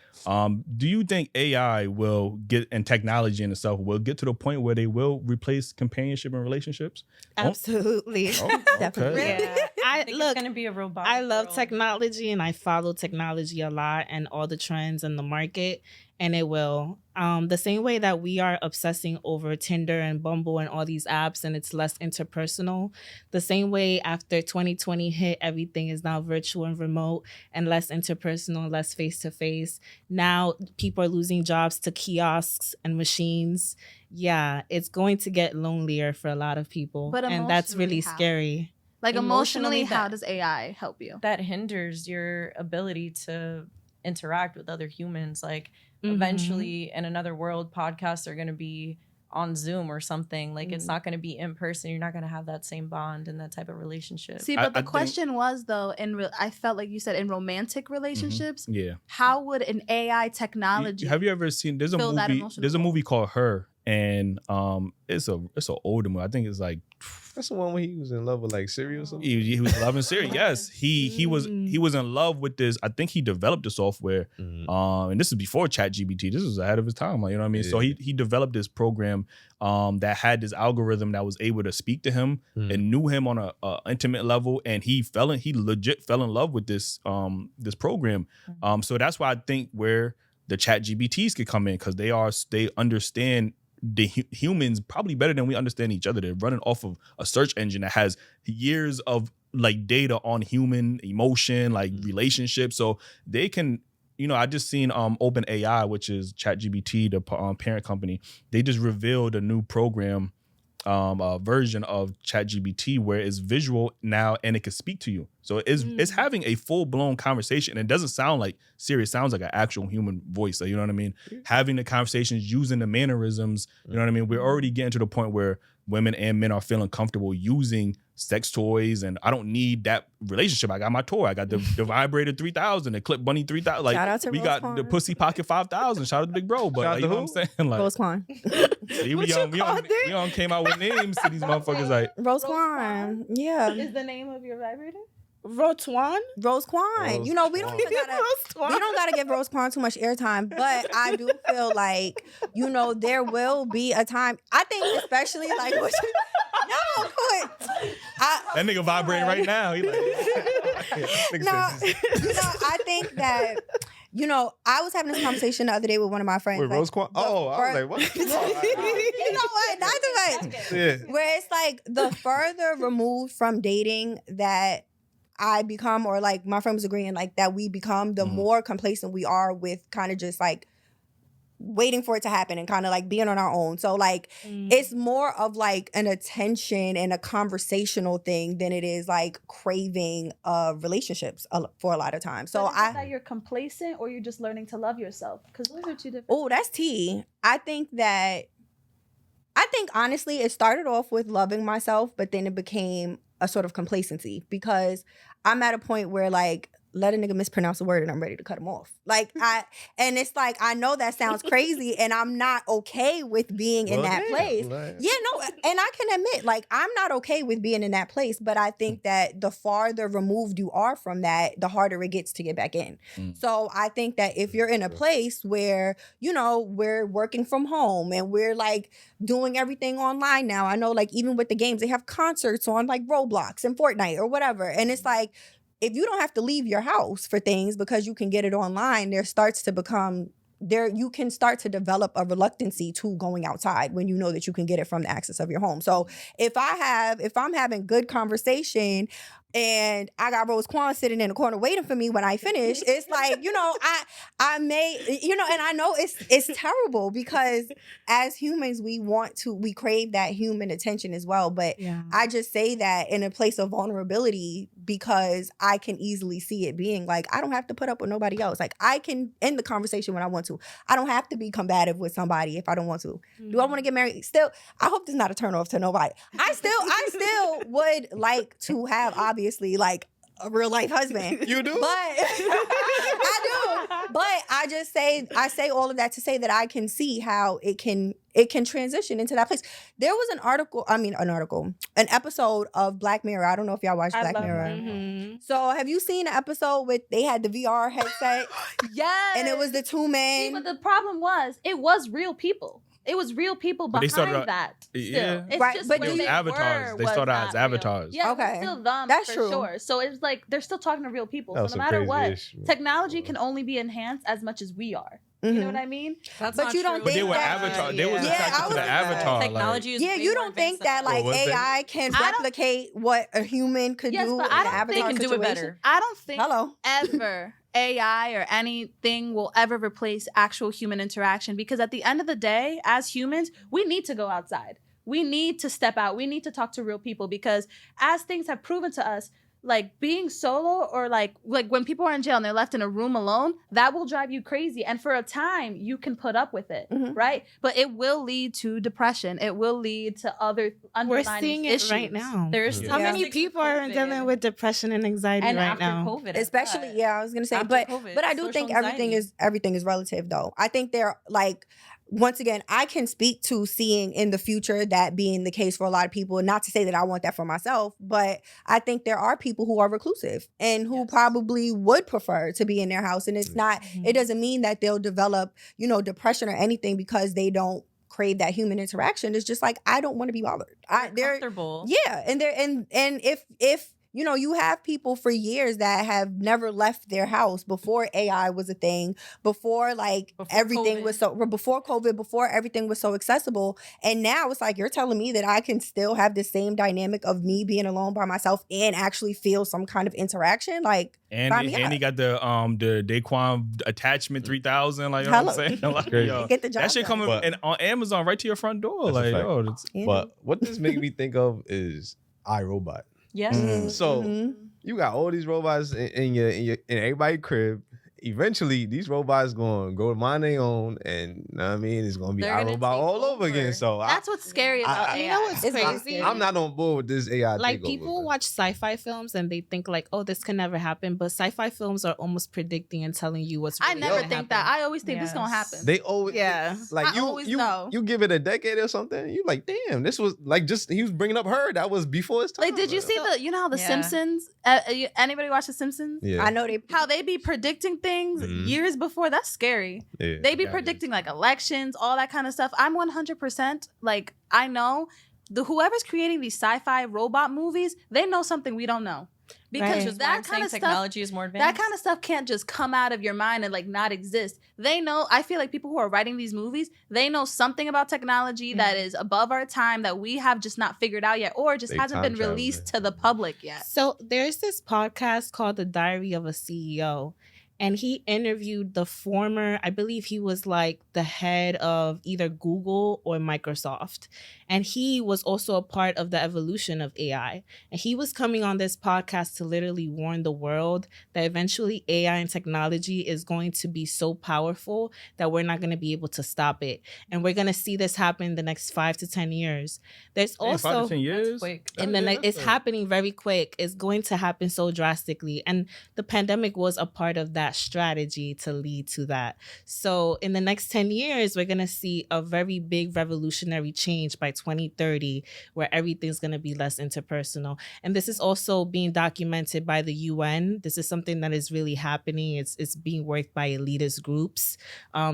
Do you think AI will get, and technology in itself will get to the point where they will replace companionship and relationships? Absolutely. Definitely. Yeah, I think look, it's gonna be a robot. I love technology and I follow technology a lot and all the trends in the market, and it will. The same way that we are obsessing over Tinder and Bumble and all these apps and it's less interpersonal, the same way after 2020 hit, everything is now virtual and remote and less interpersonal, less face-to-face. Now people are losing jobs to kiosks and machines. Yeah, it's going to get lonelier for a lot of people. But and that's really how? Scary. Like emotionally, how that- does AI help you? That hinders your ability to interact with other humans. Like, eventually in another world, podcasts are going to be on Zoom or something. Like it's not going to be in person. You're not going to have that same bond and that type of relationship. See, but the question was though, I felt like you said in romantic relationships, how would an AI technology? Have you ever seen? There's a movie. There's a movie called Her, and it's an older movie. I think it's like. That's the one where he was in love with like Siri or something. He was loving Siri. Yes, he was in love with this. I think he developed the software, and this is before ChatGPT. This was ahead of his time. Like, you know what I mean? Yeah. So he developed this program that had this algorithm that was able to speak to him and knew him on a intimate level, and he legit fell in love with this this program. So that's why I think where the ChatGPTs could come in, because they understand the humans probably better than we understand each other. They're running off of a search engine that has years of like data on human emotion, like relationships. So they can, I just seen OpenAI, which is ChatGPT, the parent company. They just revealed a new program, version of ChatGPT where it's visual now and it can speak to you. So it's having a full blown conversation. It doesn't sound like Siri. It sounds like an actual human voice. So, you know what I mean? Having the conversations, using the mannerisms. You know what I mean? We're already getting to the point where women and men are feeling comfortable using sex toys, and I don't need that relationship. I got my toy. I got the Vibrator 3000, the Clip Bunny 3000. Like, shout out to we Rose got Kwan. the Pussy Pocket 5000. Shout out to Big Bro. But like, you know what I'm saying? Like, Rose Kwan. See, we on came out with names to these motherfuckers. Like Rose Kwan. Yeah. Is the name of your vibrator? Rotuan? Rose Kwan. We don't gotta give Rose Kwan too much airtime, but I do feel like, there will be a time. I think especially like that nigga vibrating right now. He like, I think that I was having this conversation the other day with one of my friends. With Rose Kwan? Oh, I was like, what? You know what? Not too much. Yeah. Where it's like the further removed from dating that I become, or like my friend was agreeing, like that we become, the more complacent we are with kind of just like waiting for it to happen and kind of like being on our own. So like it's more of like an attention and a conversational thing than it is like craving relationships for a lot of times. So that you're complacent or you're just learning to love yourself? Because those are two different. Oh, that's tea. I think honestly it started off with loving myself, but then it became a sort of complacency, because I'm at a point where like, let a nigga mispronounce a word and I'm ready to cut him off. Like and it's like, I know that sounds crazy and I'm not okay with being in that place. Yeah, no, and I can admit, like, I'm not okay with being in that place, but I think that the farther removed you are from that, the harder it gets to get back in. So I think that if you're in a place where, we're working from home and we're like doing everything online now. I know like even with the games, they have concerts on like Roblox and Fortnite or whatever. And it's like, if you don't have to leave your house for things because you can get it online, you can start to develop a reluctancy to going outside when you know that you can get it from the access of your home. So if I'm having good conversation and I got Rose Kwan sitting in the corner waiting for me when I finish, it's like, I may, and I know it's terrible because as humans, we crave that human attention as well. But I just say that in a place of vulnerability because I can easily see it being like, I don't have to put up with nobody else. Like, I can end the conversation when I want to. I don't have to be combative with somebody if I don't want to. Do I want to get married? Still, I hope this is not a turn off to nobody. I still would like to have, obviously, like a real life husband. You do? But I do. But I say all of that to say that I can see how it can transition into that place. There was an episode of Black Mirror. I don't know if y'all watched Black Mirror. So have you seen the episode with they had the VR headset? Yes. And it was the two men. See, but the problem was it was real people. It was real people behind that. Still. Yeah. It's Right, just but where they avatars. They started out as avatars. Yeah, Okay. it's still them. That's for true. sure. So it's like they're still talking to real people. That was So no some matter what, crazy-ish, man. technology can only be enhanced as much as we are. You know what I mean? That's But not you don't true. But they think were that- avatar. They was attracted to the avatar. Technology is Yeah, way you more don't think advanced that than like was they? AI can I don't- replicate what a human could Yes, do but in I an don't avatar think they can do it situation? better. I don't think Hello. ever AI or anything will ever replace actual human interaction, because at the end of the day, as humans, we need to go outside. We need to step out. We need to talk to real people, because as things have proven to us, like being solo or like when people are in jail and they're left in a room alone, that will drive you crazy. And for a time, you can put up with it, right? But it will lead to depression. It will lead to other underlying We're seeing issues. it right now. There's How many people are dealing with depression and anxiety and right after now? COVID, Especially, I was gonna say, After but COVID, I do social think anxiety. everything is relative though. I think they're like, once again, I can speak to seeing in the future that being the case for a lot of people. Not to say that I want that for myself, but I think there are people who are reclusive and who probably would prefer to be in their house. And it's not, it doesn't mean that they'll develop, depression or anything because they don't crave that human interaction. It's just like, I don't want to be bothered. They're comfortable. Yeah. And if you have people for years that have never left their house before AI was a thing, before everything COVID. was before COVID, before everything was so accessible. And now it's like, you're telling me that I can still have the same dynamic of me being alone by myself and actually feel some kind of interaction. Like, and he got the Daquan attachment 3000. Like, you know what I'm saying? Like, yo, get the job that shit coming on Amazon right to your front door. That's like, yo, but what this make me think of is iRobot. Yes. Mm-hmm. So you got all these robots in everybody's crib. Eventually, these robots going to go mind their own, and it's going to be iRobot all over again. So that's what's scary about AI. You know what's crazy? I'm not on board with this AI. Like, people watch sci-fi films and they think like, oh, this can never happen. But sci-fi films are almost predicting and telling you what's really I never gonna think happen. that. I always think this is gonna happen. They always, like I always know. you give it a decade or something, you like, damn, this was like he was bringing up her. That was before his time. Like, did you see how the Simpsons? Anybody watch the Simpsons? Yeah. I know how they be predicting things years before. That's scary. Yeah, they be predicting like elections, all that kind of stuff. I'm 100% like, I know whoever's creating these sci-fi robot movies, they know something we don't know. Because that kind of technology is more advanced. That kind of stuff can't just come out of your mind and like not exist. They know. I feel like people who are writing these movies, they know something about technology that is above our time that we have just not figured out yet, or just hasn't been released to the public yet. So there's this podcast called The Diary of a CEO. And he interviewed the former, I believe he was like the head of either Google or Microsoft. And he was also a part of the evolution of AI. And he was coming on this podcast to literally warn the world that eventually AI and technology is going to be so powerful that we're not going to be able to stop it. And we're going to see this happen in the next 5 to 10 years. There's also 5 to 10 years. It's happening very quick. It's going to happen so drastically. And the pandemic was a part of that strategy to lead to that. So in the next 10 years, we're going to see a very big revolutionary change by 2030, where everything's going to be less interpersonal. And this is also being documented by the UN. This is something that is really happening. It's being worked by elitist groups.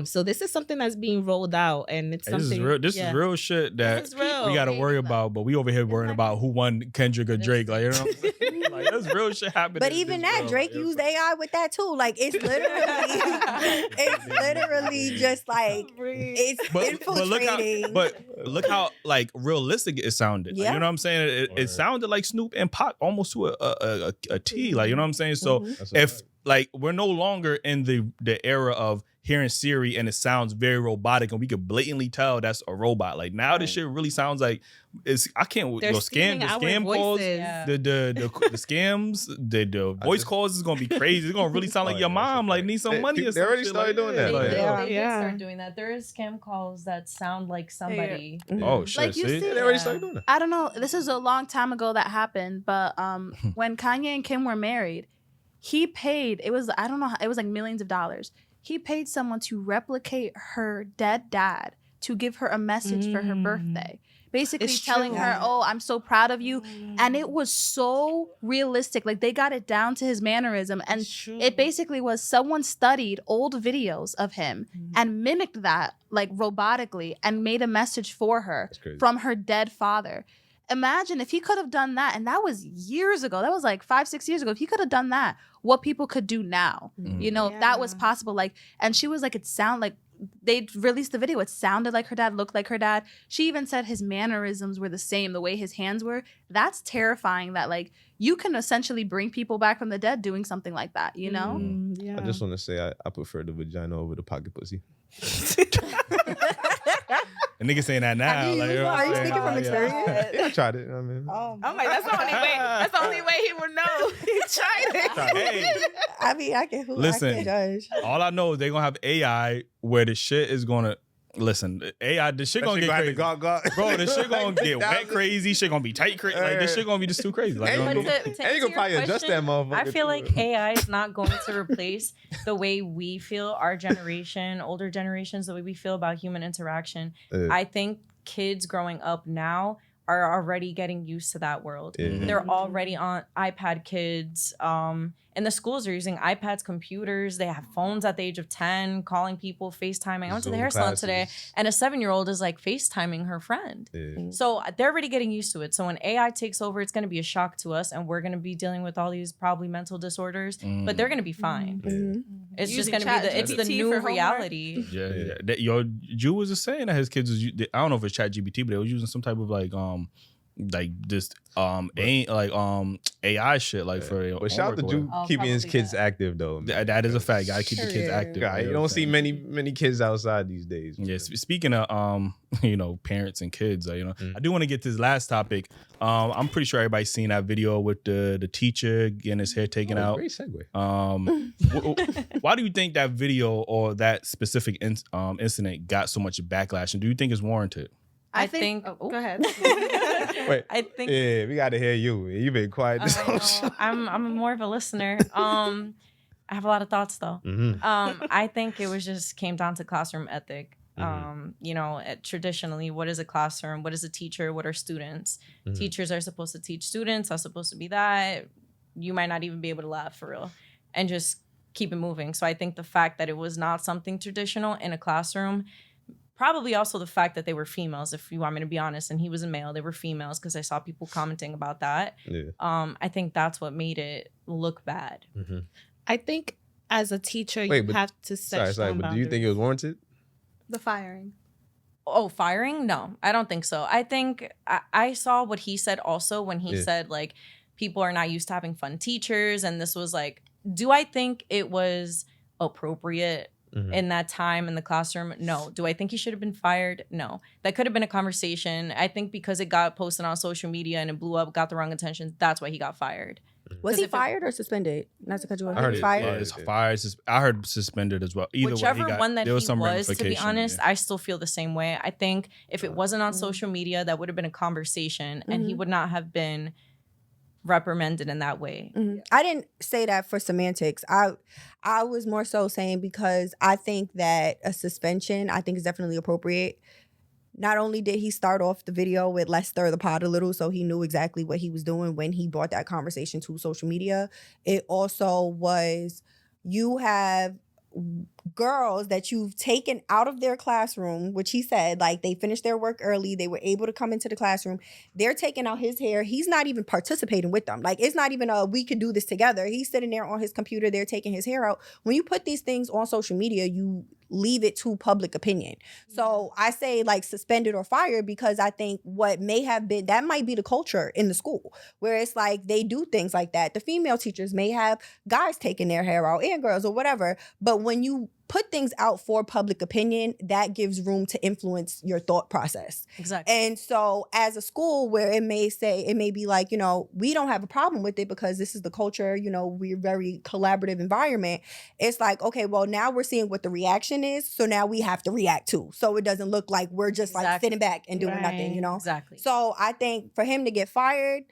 So this is something that's being rolled out, and it's something. This is real shit that we got to worry about, but we over here worrying about who won Kendrick or Drake. Like, you know what I'm saying? Like, that's real shit happening. But even that, Drake used AI with that too. Like, it's literally just like it's infiltrating. But look how like realistic it sounded. Like, you know what I'm saying? It sounded like Snoop and Pac almost to a T. Like, you know what I'm saying? So if like we're no longer in the era of hearing Siri and it sounds very robotic and we could blatantly tell that's a robot. Like now this shit really sounds like I can't the scam calls, the scams, the voice calls is gonna be crazy. It's gonna really sound like your mom like need some money or something. They already started doing that. They did start doing that. There is scam calls that sound like somebody. Oh shit! Like, you see, they already started doing that. I don't know. This is a long time ago that happened, but when Kanye and Kim were married, he paid. It was like millions of dollars. He paid someone to replicate her dead dad to give her a message for her birthday. Basically telling her, oh, I'm so proud of you. And it was so realistic. Like, they got it down to his mannerism. And it basically was someone studied old videos of him and mimicked that, like, robotically and made a message for her from her dead father. Imagine if he could have done that, and that was years ago. That was like 5-6 years ago. If he could have done that, what people could do now, if that was possible. Like, and she was like, it sounded like they released the video. It sounded like her dad, looked like her dad. She even said his mannerisms were the same, the way his hands were. That's terrifying. That like you can essentially bring people back from the dead doing something like that. You know? I just want to say I prefer the vagina over the pocket pussy. A nigga saying that now. Have you like, used one? Are you speaking from yeah. experience? Yeah, I tried it. I mean, Oh, I'm like, that's the only way. That's the only way he would know. He tried it. Hey, I mean, I can Listen. judge. all I know is they're gonna have AI where the shit is gonna listen. AI, the shit gonna get crazy. Bro, this shit gonna get wet crazy. Shit gonna be tight crazy. Like this shit gonna be just too crazy. Like, And you know you what I mean? to And you can probably adjust that motherfucker. I feel too. like AI is not going to replace the way we feel, our generation, older generations, the way we feel about human interaction. I think kids growing up now are already getting used to that world. Yeah. They're already on iPad kids. And the schools are using iPads, computers. They have phones at the age of 10, calling people, FaceTiming. I went to the Zoom hair salon classes. today, and a 7-year-old is like FaceTiming her friend. Yeah. So they're already getting used to it. So when AI takes over, it's going to be a shock to us, and we're going to be dealing with all these probably mental disorders, but they're going to be fine. It's just Using going to be it's the ChatGPT new for homework. reality. Yeah. Yo, Jew was just saying that his kids was. I don't know if it's ChatGPT, but they was using some type of like this AI shit like for. But shout out to homework or Jew whatever. keeping his probably kids active though. Man. That is a fact. Gotta keep the kids Period. active. God, you know don't what see I'm many kids outside these days. saying? Yeah. Speaking of parents and kids, I do want to get to this last topic. I'm pretty sure everybody's seen that video with the teacher getting his hair taken out. Great segue. Why do you think that video or that specific incident got so much backlash, and do you think it's warranted? I think. Go ahead. Wait, I think. yeah, we got to hear you. You've been quiet this whole show. I'm more of a listener. I have a lot of thoughts though. I think it was just came down to classroom ethic. Traditionally, what is a classroom? What is a teacher? What are students? Teachers are supposed to teach students. Are supposed to be that. You might not even be able to laugh for real, and just keep it moving. So I think the fact that it was not something traditional in a classroom. Probably also the fact that they were females, if you want me to be honest, and he was a male. They were females because I saw people commenting about that. Yeah. I think that's what made it look bad. I think as a teacher, Wait, you but- have to set Sorry, but do you think it was warranted? The firing. Oh, firing? No, I don't think so. I think I saw what he said also when he said like people are not used to having fun teachers, and this was like, do I think it was appropriate? In that time in the classroom? No. Do I think he should have been fired? No. That could have been a conversation. I think because it got posted on social media and it blew up, got the wrong attention, that's why he got fired. Was he fired or suspended? Not to cut you off. I heard Fired? it's fired. I heard suspended as well. Either Whichever way, one that there he was some was, to be ramification, honest, yeah. I still feel the same way. I think if it wasn't on social media, that would have been a conversation and he would not have been reprimanded in that way. I didn't say that for semantics. I was more so saying because I think that a suspension, I think, is definitely appropriate. Not only did he start off the video with let's stir the pot a little, so he knew exactly what he was doing when he brought that conversation to social media. It also was, you have girls that you've taken out of their classroom, which he said, like, they finished their work early, they were able to come into the classroom, they're taking out his hair, he's not even participating with them. Like, it's not even we could do this together. He's sitting there on his computer, they're taking his hair out. When you put these things on social media, you leave it to public opinion. So I say like suspended or fired because I think what may have been, that might be the culture in the school where it's like they do things like that. The female teachers may have guys taking their hair out and girls or whatever, but when you put things out for public opinion, that gives room to influence your thought process. Exactly. And so as a school where it may be like, we don't have a problem with it because this is the culture, we're very collaborative environment. It's like, okay, well, now we're seeing what the reaction is. So now we have to react too. So it doesn't look like we're just like sitting back and doing nothing, Exactly. So I think for him to get fired,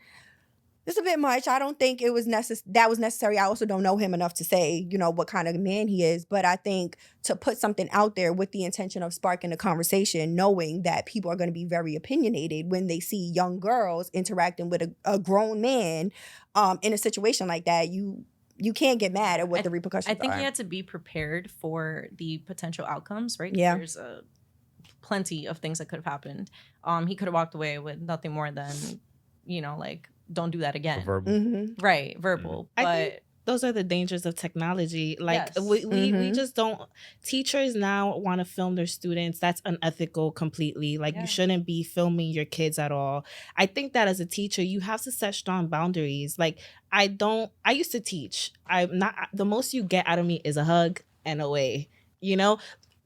it's a bit much. I don't think it was that was necessary. I also don't know him enough to say, what kind of man he is. But I think to put something out there with the intention of sparking a conversation, knowing that people are going to be very opinionated when they see young girls interacting with a grown man in a situation like that, you can't get mad at what the repercussions are. I think he had to be prepared for the potential outcomes, right? Yeah. There's plenty of things that could have happened. He could have walked away with nothing more than, like, don't do that again. Verbal. Mm-hmm. Right, verbal. I But think those are the dangers of technology. Like Yes. we just don't, teachers now want to film their students. That's unethical completely. Like you shouldn't be filming your kids at all. I think that as a teacher, you have to set strong boundaries. Like I used to teach. The most you get out of me is a hug and away,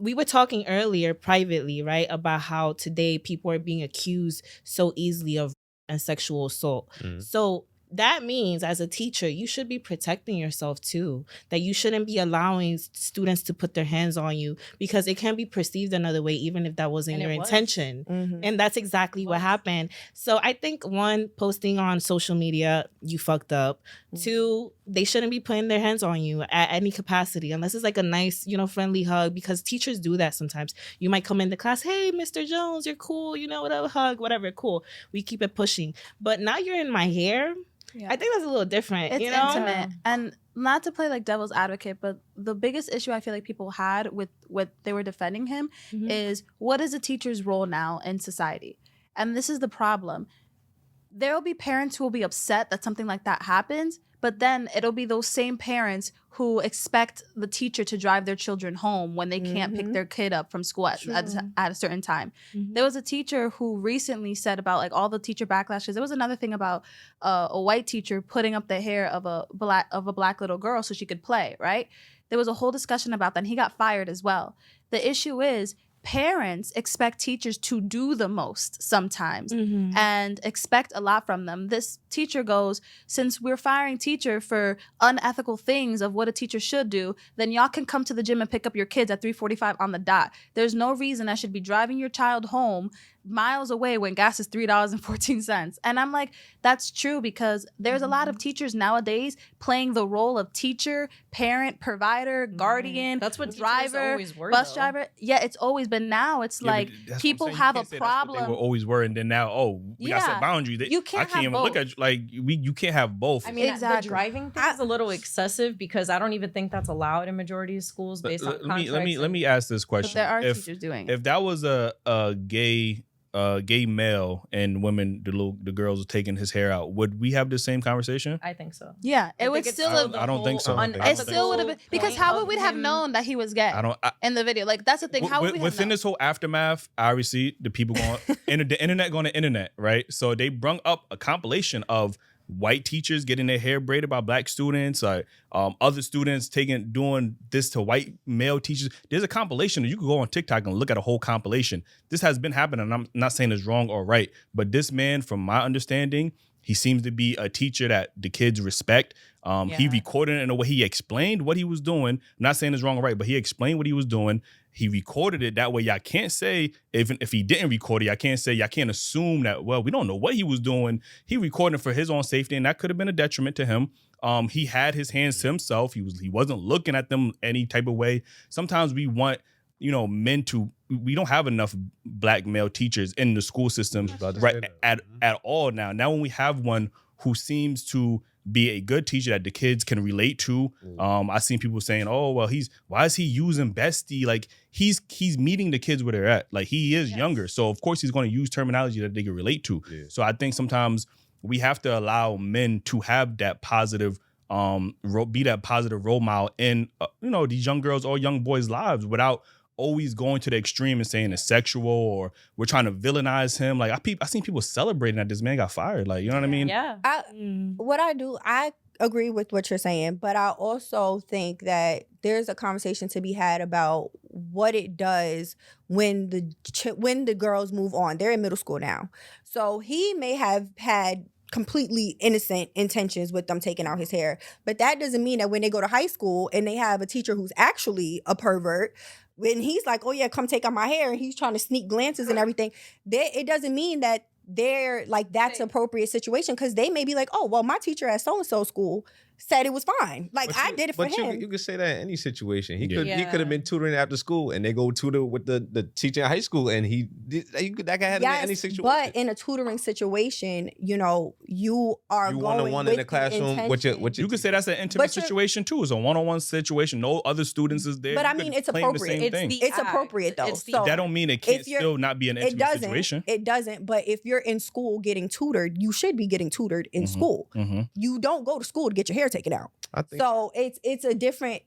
we were talking earlier privately, right, about how today people are being accused so easily of and sexual assault. So that means as a teacher, you should be protecting yourself too, that you shouldn't be allowing students to put their hands on you because it can be perceived another way, even if that wasn't your intention. And that's exactly what happened. So I think one, posting on social media, you fucked up. Two, they shouldn't be putting their hands on you at any capacity, unless it's like a nice, friendly hug, because teachers do that sometimes. You might come into class, hey, Mr. Jones, you're cool, whatever, hug, whatever, cool. We keep it pushing. But now you're in my hair. Yeah. I think that's a little different. It's intimate. And not to play like devil's advocate, but the biggest issue I feel like people had with what they were defending him is, what is a teacher's role now in society? And this is the problem. There will be parents who will be upset that something like that happens, but then it'll be those same parents who expect the teacher to drive their children home when they can't pick their kid up from school at a certain time. There was a teacher who recently said about like all the teacher backlashes. There was another thing about a white teacher putting up the hair of a black little girl so she could play, right? There was a whole discussion about that, and he got fired as well. The issue is, parents expect teachers to do the most sometimes and expect a lot from them. This teacher goes, since we're firing teacher for unethical things of what a teacher should do, then y'all can come to the gym and pick up your kids at 3:45 on the dot. There's no reason I should be driving your child home miles away when gas is $3.14. And I'm like, that's true, because there's a lot of teachers nowadays playing the role of teacher, parent, provider, guardian, that's what driver, always were, bus though. Driver. Yeah, it's always been. Now it's like people have a problem. They were always were, and then now, we got set boundaries. You can't I can't even look at you, you can't have both. I mean, exactly. The driving thing is a little excessive, because I don't even think that's allowed in majority of schools based on contracts. Let me ask this question. But there are teachers doing it. If that was a gay male and women, the girls were taking his hair out, would we have the same conversation? I think so. Yeah, it would still have. I don't think so. It still would have been, because how would we have known that he was gay? In the video, like that's the thing. How would we have within known? this whole aftermath? Obviously, the people going the internet going to internet, right? So they brung up a compilation of white teachers getting their hair braided by black students, other students doing this to white male teachers. There's a compilation. You can go on TikTok and look at a whole compilation. This has been happening. And I'm not saying it's wrong or right, but this man, from my understanding, he seems to be a teacher that the kids respect. He recorded it in a way. He explained what he was doing. I'm not saying it's wrong or right, but he explained what he was doing. He recorded it. That way, y'all can't say, if he didn't record it, y'all can't assume that, well, we don't know what he was doing. He recorded it for his own safety, and that could have been a detriment to him. He had his hands to himself. He wasn't looking at them any type of way. Sometimes we want, men we don't have enough black male teachers in the school system at all now. Now when we have one who seems to be a good teacher that the kids can relate to. I've seen people saying, oh, well, why is he using bestie? Like he's meeting the kids where they're at. Like he is younger. So of course he's going to use terminology that they can relate to. Yeah. So I think sometimes we have to allow men to have that positive, be that positive role model in, these young girls or young boys' lives without always going to the extreme and saying it's sexual or we're trying to villainize him. Like I seen people celebrating that this man got fired. Like, you know what I mean? Yeah. I agree with what you're saying, but I also think that there's a conversation to be had about what it does when the girls move on. They're in middle school now. So he may have had completely innocent intentions with them taking out his hair. But that doesn't mean that when they go to high school and they have a teacher who's actually a pervert, when he's like, oh yeah, come take out my hair, and he's trying to sneak glances and everything, it doesn't mean that they're like, that's appropriate situation, because they may be like, oh, well, my teacher at so-and-so school said it was fine. Like I did it for him. You could say that in any situation. He could have been tutoring after school, and they go tutor with the teacher in high school, and that guy had in any situation. But in a tutoring situation, you are going one-on-one in the classroom. You could say that's an intimate situation too. It's a one-on-one situation. No other students is there. But I mean, it's appropriate. It's appropriate though. So that don't mean it can't still not be an intimate situation. It doesn't. But if you're in school getting tutored, you should be getting tutored in school. Mm-hmm. You don't go to school to get your hair taken out. So it's a different,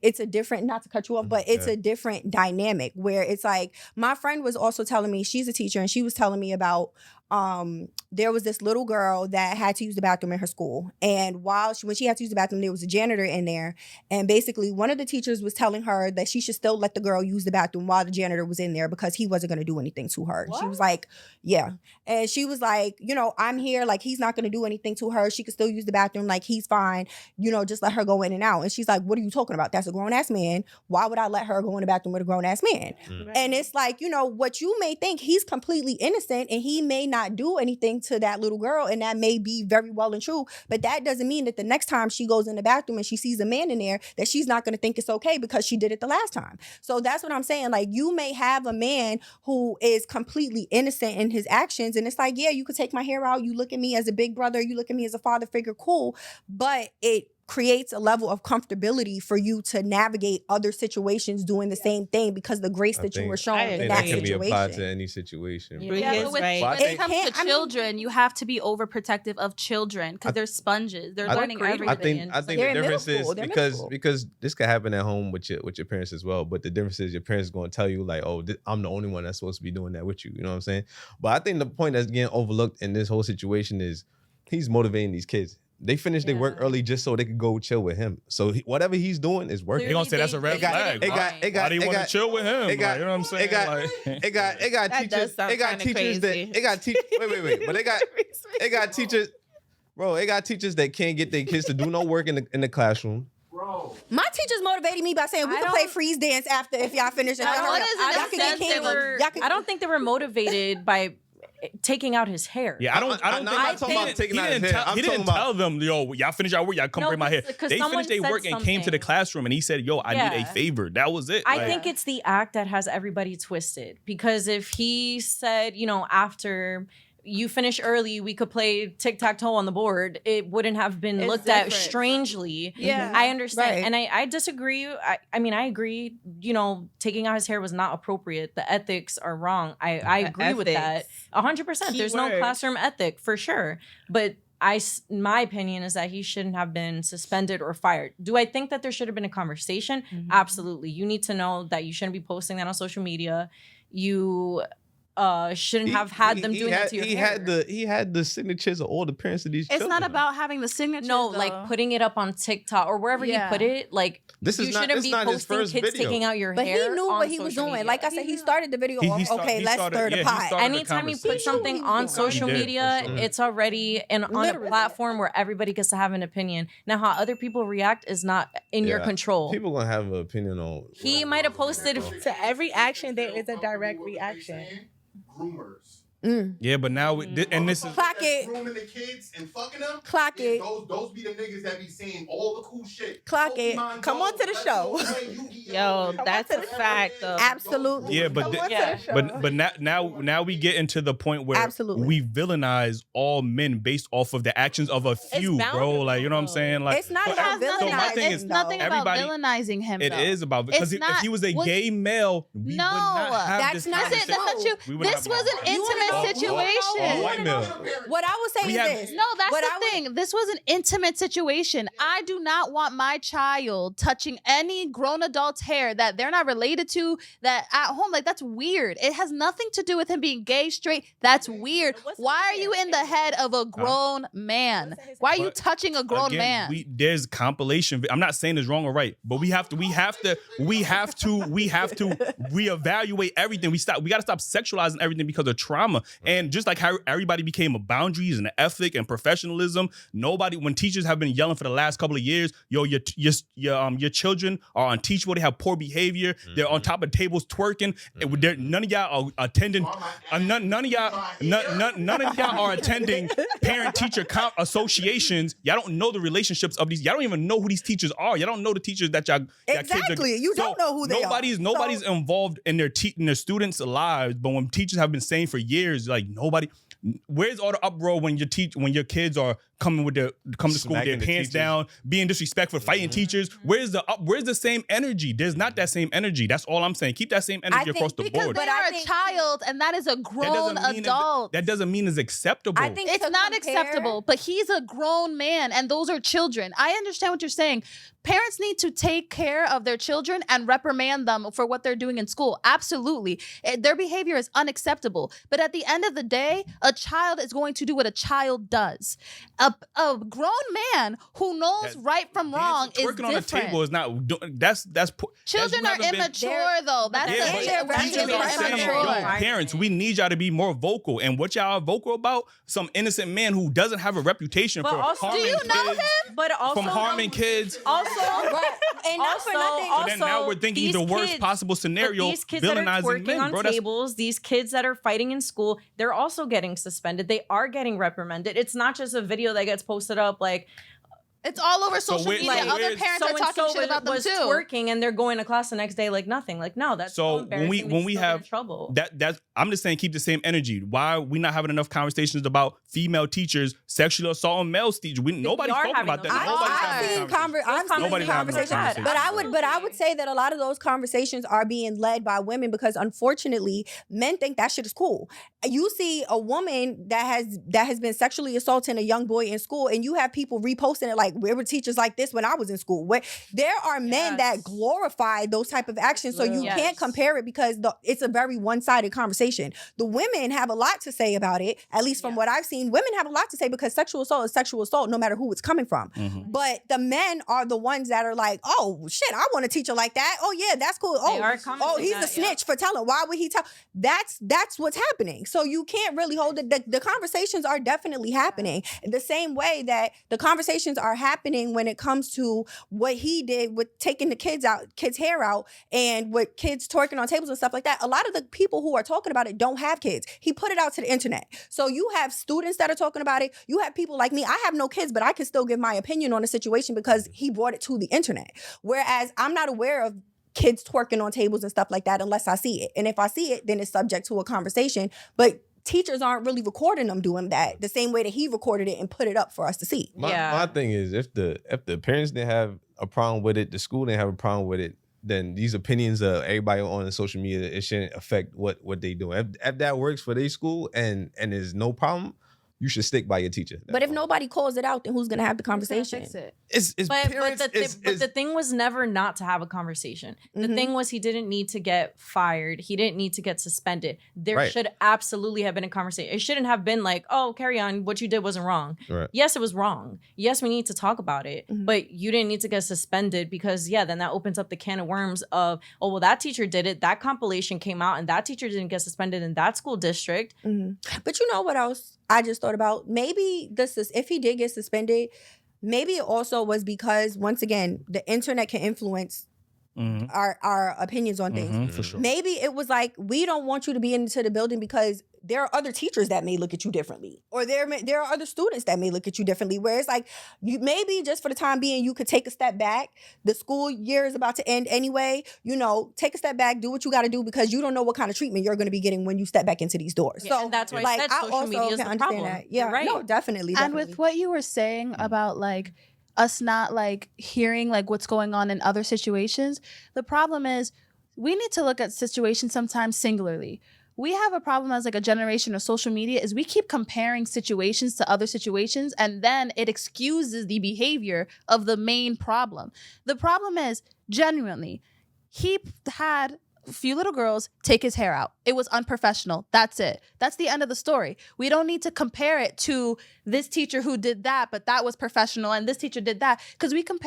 not to cut you off, but it's a different dynamic where it's like, my friend was also telling me, she's a teacher, and she was telling me about there was this little girl that had to use the bathroom in her school. And when she had to use the bathroom, there was a janitor in there. And basically one of the teachers was telling her that she should still let the girl use the bathroom while the janitor was in there because he wasn't going to do anything to her. What? She was like, yeah. And she was like, I'm here. Like, he's not going to do anything to her. She could still use the bathroom. Like, he's fine. Just let her go in and out. And she's like, what are you talking about? That's a grown-ass man. Why would I let her go in the bathroom with a grown-ass man? And it's like, what you may think, he's completely innocent and he may not do anything to that little girl, and that may be very well and true, but that doesn't mean that the next time she goes in the bathroom and she sees a man in there that she's not going to think it's okay because she did it the last time. So that's what I'm saying. Like, you may have a man who is completely innocent in his actions, and it's like, yeah, you could take my hair out, you look at me as a big brother, you look at me as a father figure, cool, but it creates a level of comfortability for you to navigate other situations doing the same thing because the grace that you were shown in that can be applied situation. to any situation. Yeah, but when it comes to children, you have to be overprotective of children because they're sponges. They're learning everything. I think the difference is because this could happen at home with your parents as well. But the difference is your parents are going to tell you like, oh, I'm the only one that's supposed to be doing that with you. You know what I'm saying? But I think the point that's getting overlooked in this whole situation is he's motivating these kids. They finished their work early just so they could go chill with him. So whatever he's doing is working. They're going to say that's a red flag. Why do you want to chill with him? You know what I'm saying? It got teachers that can't get their kids to do no work in the classroom. Bro. My teachers motivated me by saying we can play freeze dance after if y'all finish. I don't think they were motivated by taking out his hair. Yeah, I'm not talking about taking out his hair. He didn't tell them, yo, y'all finish your work, y'all come bring my hair. They finished their work and came to the classroom and he said, yo, I need a favor. That was it. I think it's the act that has everybody twisted. Because if he said, after you finish early, we could play tic-tac-toe on the board, it wouldn't have been looked at strangely. Yeah. I understand. Right. And I disagree. I mean, I agree, taking out his hair was not appropriate. The ethics are wrong. I agree with that. 100%. There's no classroom ethic for sure. But my opinion is that he shouldn't have been suspended or fired. Do I think that there should have been a conversation? Mm-hmm. Absolutely. You need to know that you shouldn't be posting that on social media. You shouldn't have had them doing that to your hair. He had the signatures of all the parents of these children. It's not about having the signatures. No, though. like putting it up on TikTok or wherever he put it. Like, this is shouldn't be posting kids taking out your hair. But he knew what he was doing. Media. Like I said, he started the video off, let's stir the pot. Anytime you put something on social media, it's already on a platform where everybody gets to have an opinion. Now, how other people react is not in your control. People gonna have an opinion on. He might have posted to every action. There is a direct reaction. Groomers. Yeah, but now and this is clock it. Grooming the kids and fucking them. Clock it. Those be the niggas that be saying all the cool shit. Clock it. Come on to the show. Yo, that's a fact though. Absolutely. Yeah, but now we get into the point where we villainize all men based off of the actions of a few, bro. Like, you know what I'm saying? Like, it's not about villainizing. It's nothing about villainizing him. It is about because if he was a gay male, we would not have that's not true. This was an intimate situation. What I would say is this. No, that's the thing. This was an intimate situation. I do not want my child touching any grown adult's hair that they're not related to, that at home. Like, that's weird. It has nothing to do with him being gay, straight. That's weird. Why are you in the head of a grown man? Why are you touching a grown man? There's compilation. I'm not saying it's wrong or right, but we have to reevaluate everything. We got to stop sexualizing everything because of trauma. And just like how everybody became a boundaries and an ethic and professionalism, when teachers have been yelling for the last couple of years, your children are unteachable, they have poor behavior, they're on top of tables twerking, none of y'all are attending none of y'all are attending parent-teacher associations. Y'all don't know the relationships of these. Y'all don't even know who these teachers are. Y'all don't know the teachers that y'all kids are. You don't know who they are. Nobody's involved in their students' lives, but when teachers have been saying for years, like nobody. Where's all the uproar when your kids are coming to school with their pants down, being disrespectful, fighting teachers? Where's the same energy? There's not that same energy. That's all I'm saying. Keep that same energy across the board. But they are a child, and that is a grown adult. That doesn't mean it's acceptable. I think it's not acceptable, but he's a grown man, and those are children. I understand what you're saying. Parents need to take care of their children and reprimand them for what they're doing in school. Absolutely. Their behavior is unacceptable. But at the end of the day, a child is going to do what a child does. A grown man who knows right from wrong is Twerking different. on the table is not. Children are immature though. That's the thing. Children are immature. Parents, we need y'all to be more vocal. And what y'all are vocal about? Some innocent man who doesn't have a reputation for harming do you kids. know him? But also from harming kids. Also, and not for nothing. So then now we're thinking the worst possible scenario, these kids that are villainizing twerking men, on bro. tables, these kids that are fighting in school, they're also getting suspended. They are getting reprimanded. It's not just a video that gets posted up like. It's all over social media. Other parents are talking shit about them too. Twerking and they're going to class the next day like nothing. Like no, that's so embarrassing. when we have trouble. That's I'm just saying keep the same energy. Why are we not having enough conversations about female teachers sexually assaulting male teachers? Nobody's talking about that. I've seen conversations, but I would say that a lot of those conversations are being led by women because unfortunately men think that shit is cool. You see a woman that has been sexually assaulting a young boy in school, and you have people reposting it like, where were teachers like this when I was in school? There are men that glorify those type of actions, so you can't compare it because it's a very one-sided conversation. The women have a lot to say about it, at least from what I've seen. Women have a lot to say because sexual assault is sexual assault no matter who it's coming from. Mm-hmm. But the men are the ones that are like, oh shit, I want a teacher like that. Oh yeah, that's cool. Oh, he's a snitch for telling. Why would he tell? That's what's happening. So you can't really hold it. The conversations are definitely happening the same way that the conversations are happening when it comes to what he did with taking the kids' hair out and with kids twerking on tables and stuff like that. A lot of the people who are talking about it don't have kids. He put it out to the internet. So you have students that are talking about it. You have people like me. I have no kids, but I can still give my opinion on the situation because he brought it to the internet. Whereas I'm not aware of kids twerking on tables and stuff like that unless I see it. And if I see it, then it's subject to a conversation. But teachers aren't really recording them doing that the same way that he recorded it and put it up for us to see. My thing is, if the parents didn't have a problem with it, the school didn't have a problem with it, then these opinions of everybody on the social media, it shouldn't affect what they do. If that works for their school and there's no problem, you should stick by your teacher. But if nobody calls it out, then who's going to have the conversation? But the thing was never not to have a conversation. The thing was he didn't need to get fired. He didn't need to get suspended. There should absolutely have been a conversation. It shouldn't have been like, oh, carry on. What you did wasn't wrong. Right. Yes, it was wrong. Yes, we need to talk about it. But you didn't need to get suspended because, then that opens up the can of worms of, oh, well, that teacher did it. That compilation came out and that teacher didn't get suspended in that school district. But you know what else I just thought about? Maybe if he did get suspended, maybe it also was because, once again, the internet can influence our opinions on things. For sure. Maybe it was like, we don't want you to be into the building because there are other teachers that may look at you differently, or there are other students that may look at you differently, where it's like, you maybe just for the time being, you could take a step back. The school year is about to end anyway. Take a step back, do what you got to do, because you don't know what kind of treatment you're going to be getting when you step back into these doors. So and that's why I said social media is the problem. That. Yeah, right. No, definitely. And with what you were saying about like us not like hearing like what's going on in other situations, the problem is we need to look at situations sometimes singularly. We have a problem as like a generation of social media is we keep comparing situations to other situations, and then it excuses the behavior of the main problem. The problem is, genuinely, he had a few little girls take his hair out. It was unprofessional. That's it. That's the end of the story. We don't need to compare it to this teacher who did that, but that was professional, and this teacher did that, because we can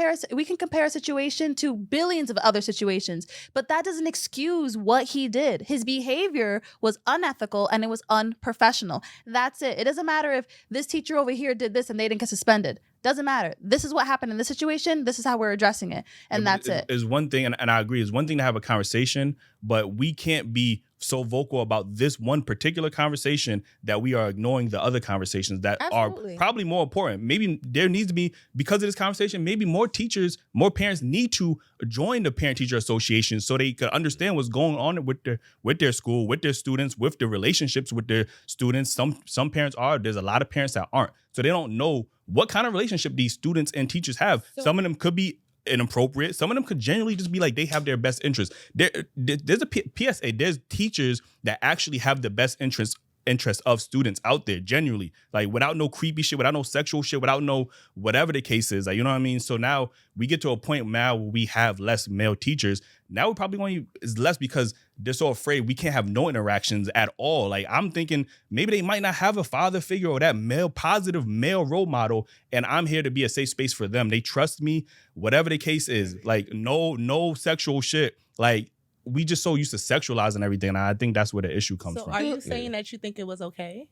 compare a situation to billions of other situations, but that doesn't excuse what he did. His behavior was unethical and it was unprofessional. That's it. It doesn't matter if this teacher over here did this and they didn't get suspended. Doesn't matter. This is what happened in this situation. This is how we're addressing it. And that's it. Is one thing, and I agree, it's one thing to have a conversation, but we can't be so vocal about this one particular conversation that we are ignoring the other conversations that are probably more important. Maybe there needs to be, because of this conversation, maybe more parents need to join the parent-teacher association so they can understand what's going on with their school, with their students, with the relationships with their students. Some parents are. There's a lot of parents that aren't. So they don't know what kind of relationship these students and teachers have. Some of them could be inappropriate. Some of them could genuinely just be like they have their best interests. There's a PSA. There's teachers that actually have the best interests interest of students out there, genuinely. Like, without no creepy shit, without no sexual shit, without no whatever the case is. Like, you know what I mean? So now we get to a point now where we have less male teachers. Now we probably going is less because they're so afraid we can't have no interactions at all. Like, I'm thinking maybe they might not have a father figure or that positive male role model, and I'm here to be a safe space for them. They trust me, whatever the case is. Like, no sexual shit. Like, we just so used to sexualizing everything, and I think that's where the issue comes from. So are you saying that you think it was okay?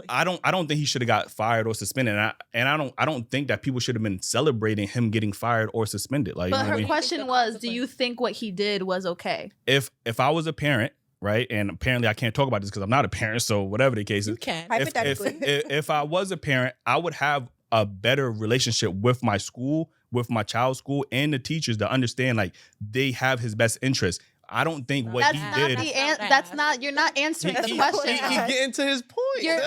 I don't think he should have got fired or suspended, and I don't think that people should have been celebrating him getting fired or suspended. Like, but you know her what I mean? question was, do you think what he did was okay? If I was a parent, right, and apparently I can't talk about this because I'm not a parent, so whatever the case is, You can. Hypothetically. if I was a parent, I would have a better relationship with my school, with my child's school, and the teachers to understand like they have his best interest. I don't think what he did. You're not answering the question. He getting to his point. You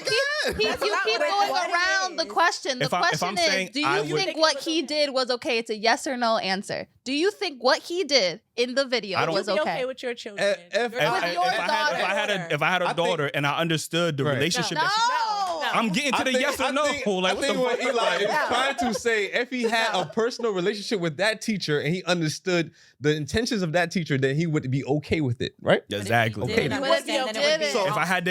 keep going around the question. The question is, do you think what he did was okay? It's a yes or no answer. Do you think what he did in the video was okay? okay With your children? If I had a daughter and I understood the relationship, I'm getting to the yes or no. I think what Eli is trying to say, if he had a personal relationship with that teacher and he understood the intentions of that teacher, then he would be okay with it, right? Exactly. Okay. So if I had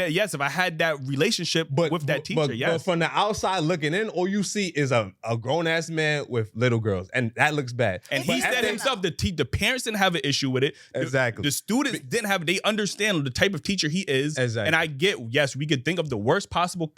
that relationship with that teacher, yes. But from the outside looking in, all you see is a grown ass man with little girls, and that looks bad. And he said himself, the parents didn't have an issue with it. Exactly. The students didn't have. They understand the type of teacher he is. Exactly. And I get, yes, we could think of the worst possible.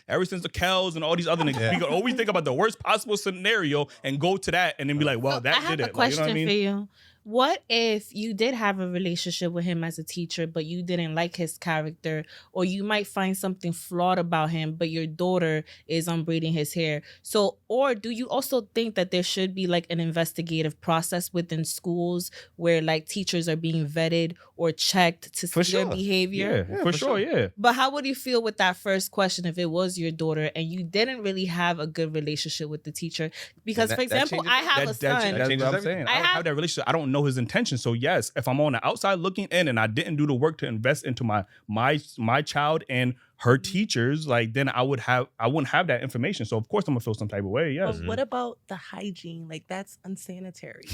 Ever since the Kells and all these other niggas, we could always think about the worst possible scenario and go to that, and then be like, well, that did it. I have a question like, you know what I mean? for you. What if you did have a relationship with him as a teacher, but you didn't like his character, or you might find something flawed about him, but your daughter is braiding his hair? So, or do you also think that there should be like an investigative process within schools where like teachers are being vetted or checked to see their behavior? Yeah, for sure, yeah. But how would you feel with that first question if it was your daughter and you didn't really have a good relationship with the teacher? Because, for example, I have a son. That's what I'm saying. I have that relationship. I don't know his intention. So yes, if I'm on the outside looking in and I didn't do the work to invest into my child and her teachers, like, then I wouldn't have that information. So of course I'm gonna feel some type of way. Yes. But what about the hygiene? Like, that's unsanitary.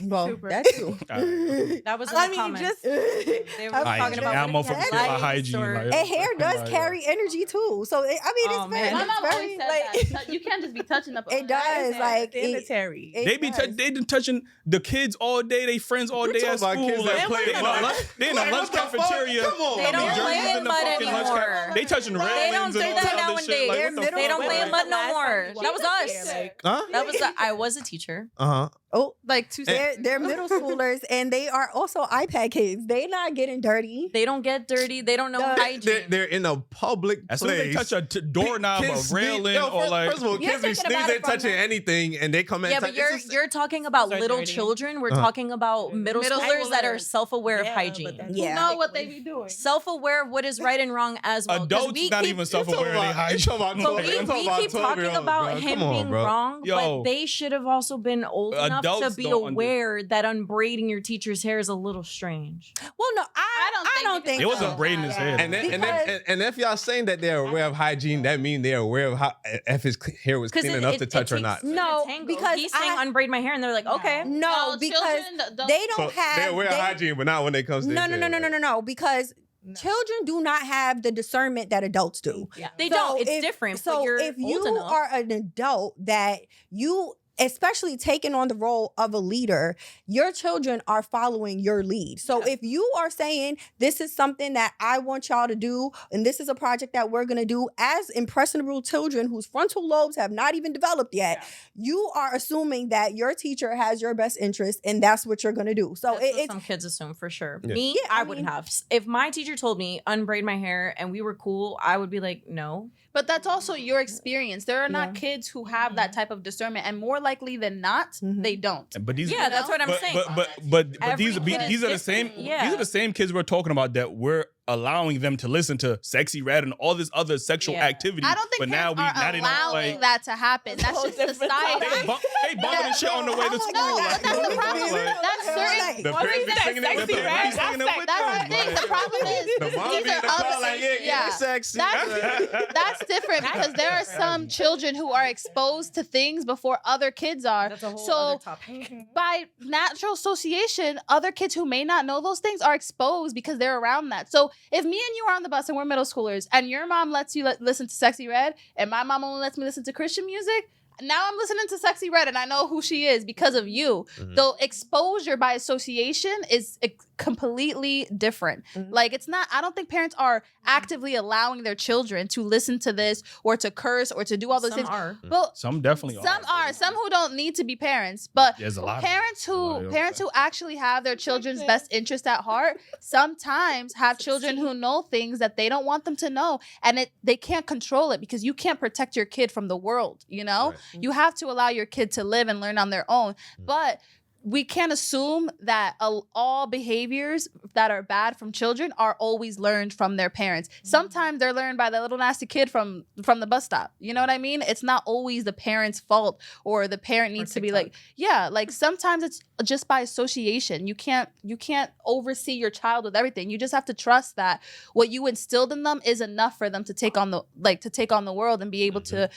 Well, that's true. That was in the comments. They were talking about hygiene. And hair does carry energy too. So it's very. My mom always said that. You can't just be touching up. It does, like sanitary. They been touching the kids all day, they friends all day at school. Kids that play they in the lunch cafeteria. They don't play in mud anymore. They touching railings. They don't do that nowadays. They don't play in mud no more. That was us. That was I was a teacher. Oh, like they're middle schoolers, and they are also iPad kids. They not getting dirty. They don't get dirty. They don't know hygiene. They're in a public place. As soon as they touch a doorknob or railing, or like, first of all, kids be sneezing, touching anything, and they come in. Yeah, but you're talking about little children. We're talking about middle schoolers that are self-aware of hygiene. You know what they be doing. Self-aware of what is right and wrong as well. Adults not even self-aware of their hygiene. But we keep talking about him being wrong, but they should have also been old enough to be aware that unbraiding your teacher's hair is a little strange. Well, no, I don't think it wasn't braiding his hair. And if y'all saying that they're aware of hygiene, that means they're aware of how if his hair was clean enough to touch or not. No, because he's saying unbraid my hair, and they're like, okay, no, because they don't have. They're aware of hygiene, but not when it comes to no, because. Children do not have the discernment that adults do. Yeah. They don't. It's different. So if you are an adult that you especially taking on the role of a leader, your children are following your lead. So if you are saying this is something that I want y'all to do, and this is a project that we're going to do as impressionable children whose frontal lobes have not even developed yet, you are assuming that your teacher has your best interest and that's what you're going to do. So it's some kids assume for sure. Yeah. Me, I wouldn't have. If my teacher told me unbraid my hair and we were cool, I would be like, no. But that's also your experience. There are not kids who have that type of discernment, and more likely than not, they don't. But these, that's what I'm saying. But these are the same. Yeah. These are the same kids we're talking about that we're allowing them to listen to Sexy Red and all this other sexual activity. I don't think but now parents are allowing that to happen. That's just society. They bumping and shit on the way to school. No, like, that's the problem. That's certain. the parents be singing it with them. They be singing it with That's the them. thing. The problem is The mom these be in are the car other. like, yeah, sexy. That's different because there are some children who are exposed to things before other kids are. That's a whole So other topic. by natural association, other kids who may not know those things are exposed because they're around that. So if me and you are on the bus and we're middle schoolers and your mom lets you listen to Sexy Red and my mom only lets me listen to Christian music, now I'm listening to Sexy Red and I know who she is because of you. So exposure by association is completely different. Like it's not, I don't think parents are actively allowing their children to listen to this or to curse or to do all those Some things. are. Well, Some definitely some are. Some who don't need to be parents, but There's a lot of parents them. A lot of who actually have their children's best interest at heart sometimes have children who know things that they don't want them to know, and they can't control it because you can't protect your kid from the world. You know, you have to allow your kid to live and learn on their own, but we can't assume that all behaviors that are bad from children are always learned from their parents. Sometimes they're learned by the little nasty kid from the bus stop. You know what I mean? It's not always the parent's fault or the parent needs to be like, like sometimes it's just by association. You can't oversee your child with everything. You just have to trust that what you instilled in them is enough for them to take on the world and be able to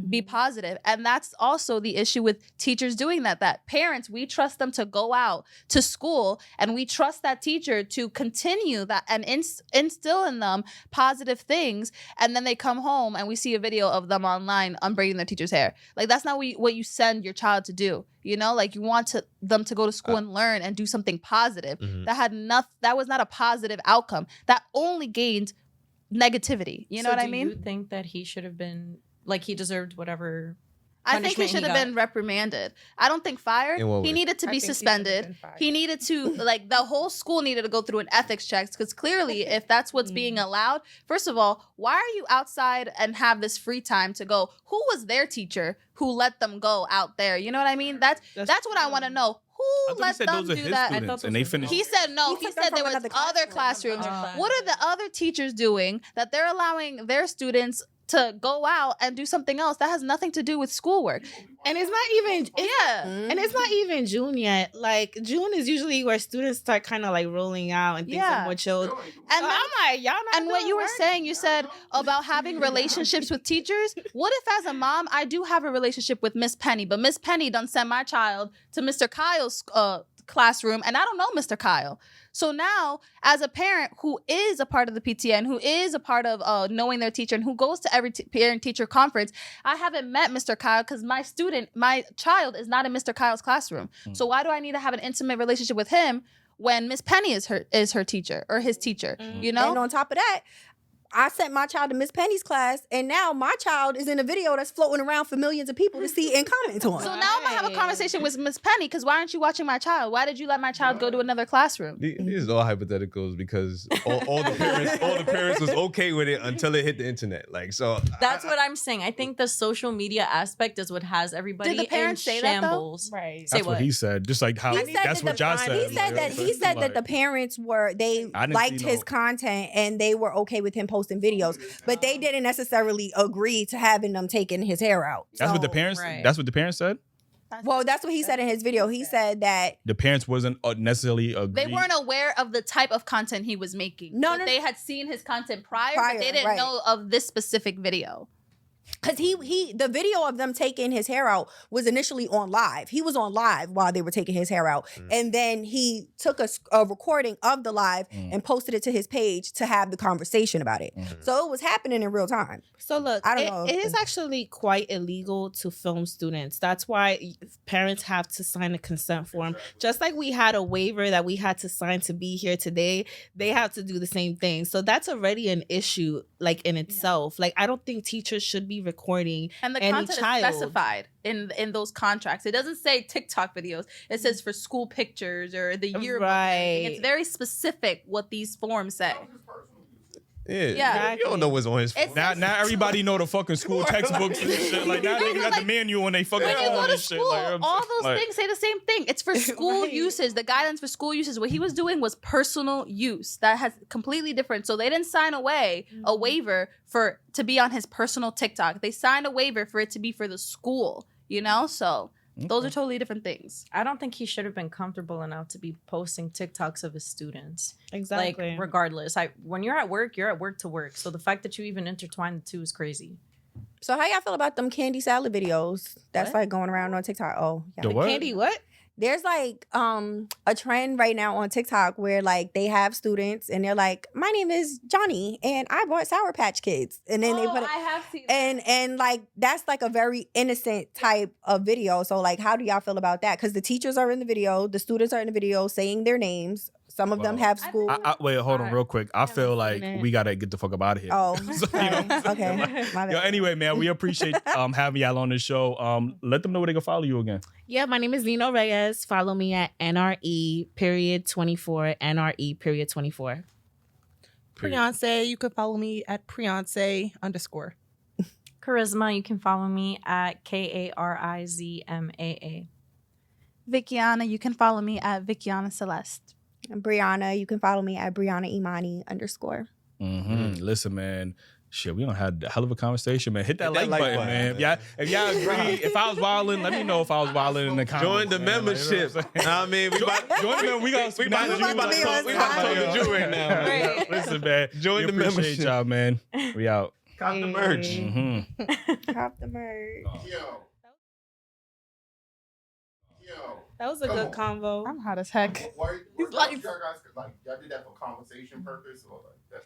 be positive. And that's also the issue with teachers doing that parents, we trust them to go out to school and we trust that teacher to continue that and instill in them positive things, and then they come home and we see a video of them online unbraiding their teacher's hair. Like that's not what you send your child to do. You know, like you want them to go to school and learn and do something positive. That was not a positive outcome. That only gained negativity. You know what I mean? Do you think that he should have been he deserved whatever? I think he should have been reprimanded. I don't think fired. He needed to be suspended. He needed to the whole school needed to go through an ethics check because clearly if that's what's being allowed, first of all, why are you outside and have this free time to go? Who was their teacher who let them go out there? You know what I mean? That's what I want to know. Who let them do that? And they finished. He said no. He said there was other classrooms. What are the other teachers doing that they're allowing their students to go out and do something else that has nothing to do with schoolwork? And it's not even and it's not even June yet. Like June is usually where students start kind of rolling out and things are more chilled. And I'm like, y'all not. And what you were saying, you said about having relationships with teachers. What if as a mom, I do have a relationship with Miss Penny, but Miss Penny done send my child to Mr. Kyle's classroom and I don't know Mr. Kyle. So now, as a parent who is a part of the PTA and who is a part of knowing their teacher and who goes to every parent-teacher conference, I haven't met Mr. Kyle because my child is not in Mr. Kyle's classroom. So why do I need to have an intimate relationship with him when Miss Penny is her teacher or his teacher? You know? And on top of that, I sent my child to Miss Penny's class, and now my child is in a video that's floating around for millions of people to see and comment on. So now I'm gonna have a conversation with Miss Penny because why aren't you watching my child? Why did you let my child go to another classroom? These are all hypotheticals because all the parents was okay with it until it hit the internet. That's what I'm saying. I think the social media aspect is what has everybody Did the parents in say that, though? shambles. Right. That's what he said. Just like how that's what Josh said. He said that the parents liked his content and they were okay with him posting videos. But they didn't necessarily agree to having them taking his hair out. That's what the parents. Right. That's what the parents said. Well, that's what he said in his video. He said that the parents wasn't necessarily agree. They weren't aware of the type of content he was making. No. They had seen his content prior but they didn't know of this specific video. Because the video of them taking his hair out was initially on live. He was on live while they were taking his hair out. And then he took a recording of the live and posted it to his page to have the conversation about it. So it was happening in real time. So look, I don't know. It is actually quite illegal to film students. That's why parents have to sign a consent form. Just like we had a waiver that we had to sign to be here today, they have to do the same thing. So that's already an issue in itself. I don't think teachers should be recording and the any content child. is specified in those contracts. It doesn't say TikTok videos. It says for school pictures or the yearbook. Right. It's very specific what these forms say. Yeah. You don't know what's on his phone. Now everybody know the fucking school textbooks and shit. Like now they got the manual on they fucking When you phone go to and shit. school, Like, all those like, things say the same thing. It's for school uses. The guidance for school uses. What he was doing was personal use. That has completely different. So they didn't sign away a waiver to be on his personal TikTok. They signed a waiver for it to be for the school. You know, so. Those are totally different things. I don't think he should have been comfortable enough to be posting TikToks of his students. Exactly. Like, regardless. When you're at work to work. So the fact that you even intertwine the two is crazy. So how y'all feel about them candy salad videos that's What? like going around on TikTok? Oh, yeah. The what? Candy, what? There's like a trend right now on TikTok where like they have students and they're like, my name is Johnny and I bought Sour Patch Kids. And then they put it, I have seen that. and like that's like a very innocent type of video. So like how do y'all feel about that? Because the teachers are in the video, the students are in the video saying their names. Some of them Well, have school. Wait, hold on real quick. I feel like it. we gotta get the fuck up out of here. Oh, So, you know, sorry. Okay. My bad. Yo, anyway, man, we appreciate having y'all on the show. Let them know where they can follow you again. Yeah, my name is Nino Reyes. Follow me at NRE.24, NRE.24. Priance, you can follow me at Priance_. Charisma, you can follow me at KARIZMAA. Vickiana, you can follow me at Vickiana Celeste. And Brianna, you can follow me at Brianna Imani _. Listen, man. Shit, we don't have a hell of a conversation, man. Hit that like button, man. If y'all agree, if I was wilding, let me know if I was wilding in the comments. Join the membership. I mean, we about we about to talk to Drew right now. Right. Listen, man. Join the appreciate membership. y'all, man. We out. Cop the merch. Cop the merch. Yo. That was a good convo. I'm hot as heck. Why, He's y'all like- guys, like, y'all did that for conversation purpose? Or like, that's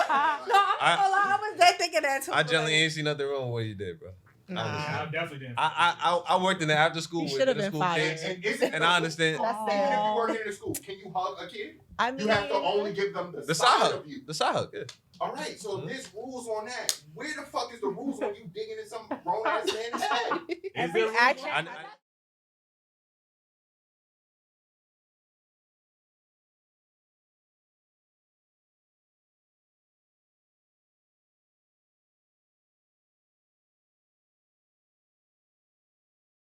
I was just thinking that too. I generally ain't see nothing wrong with what you did, bro. Nah. definitely didn't. I worked in the after school You with should have middle been school fired. kids, and and I understand Even if you work in the school, can you hug a kid? I mean, You have to only give them the the side side hug. of you. The side hug, yeah. All right, so there's rules on that. Where the fuck is the rules on you digging in some grown ass man's head? every action. I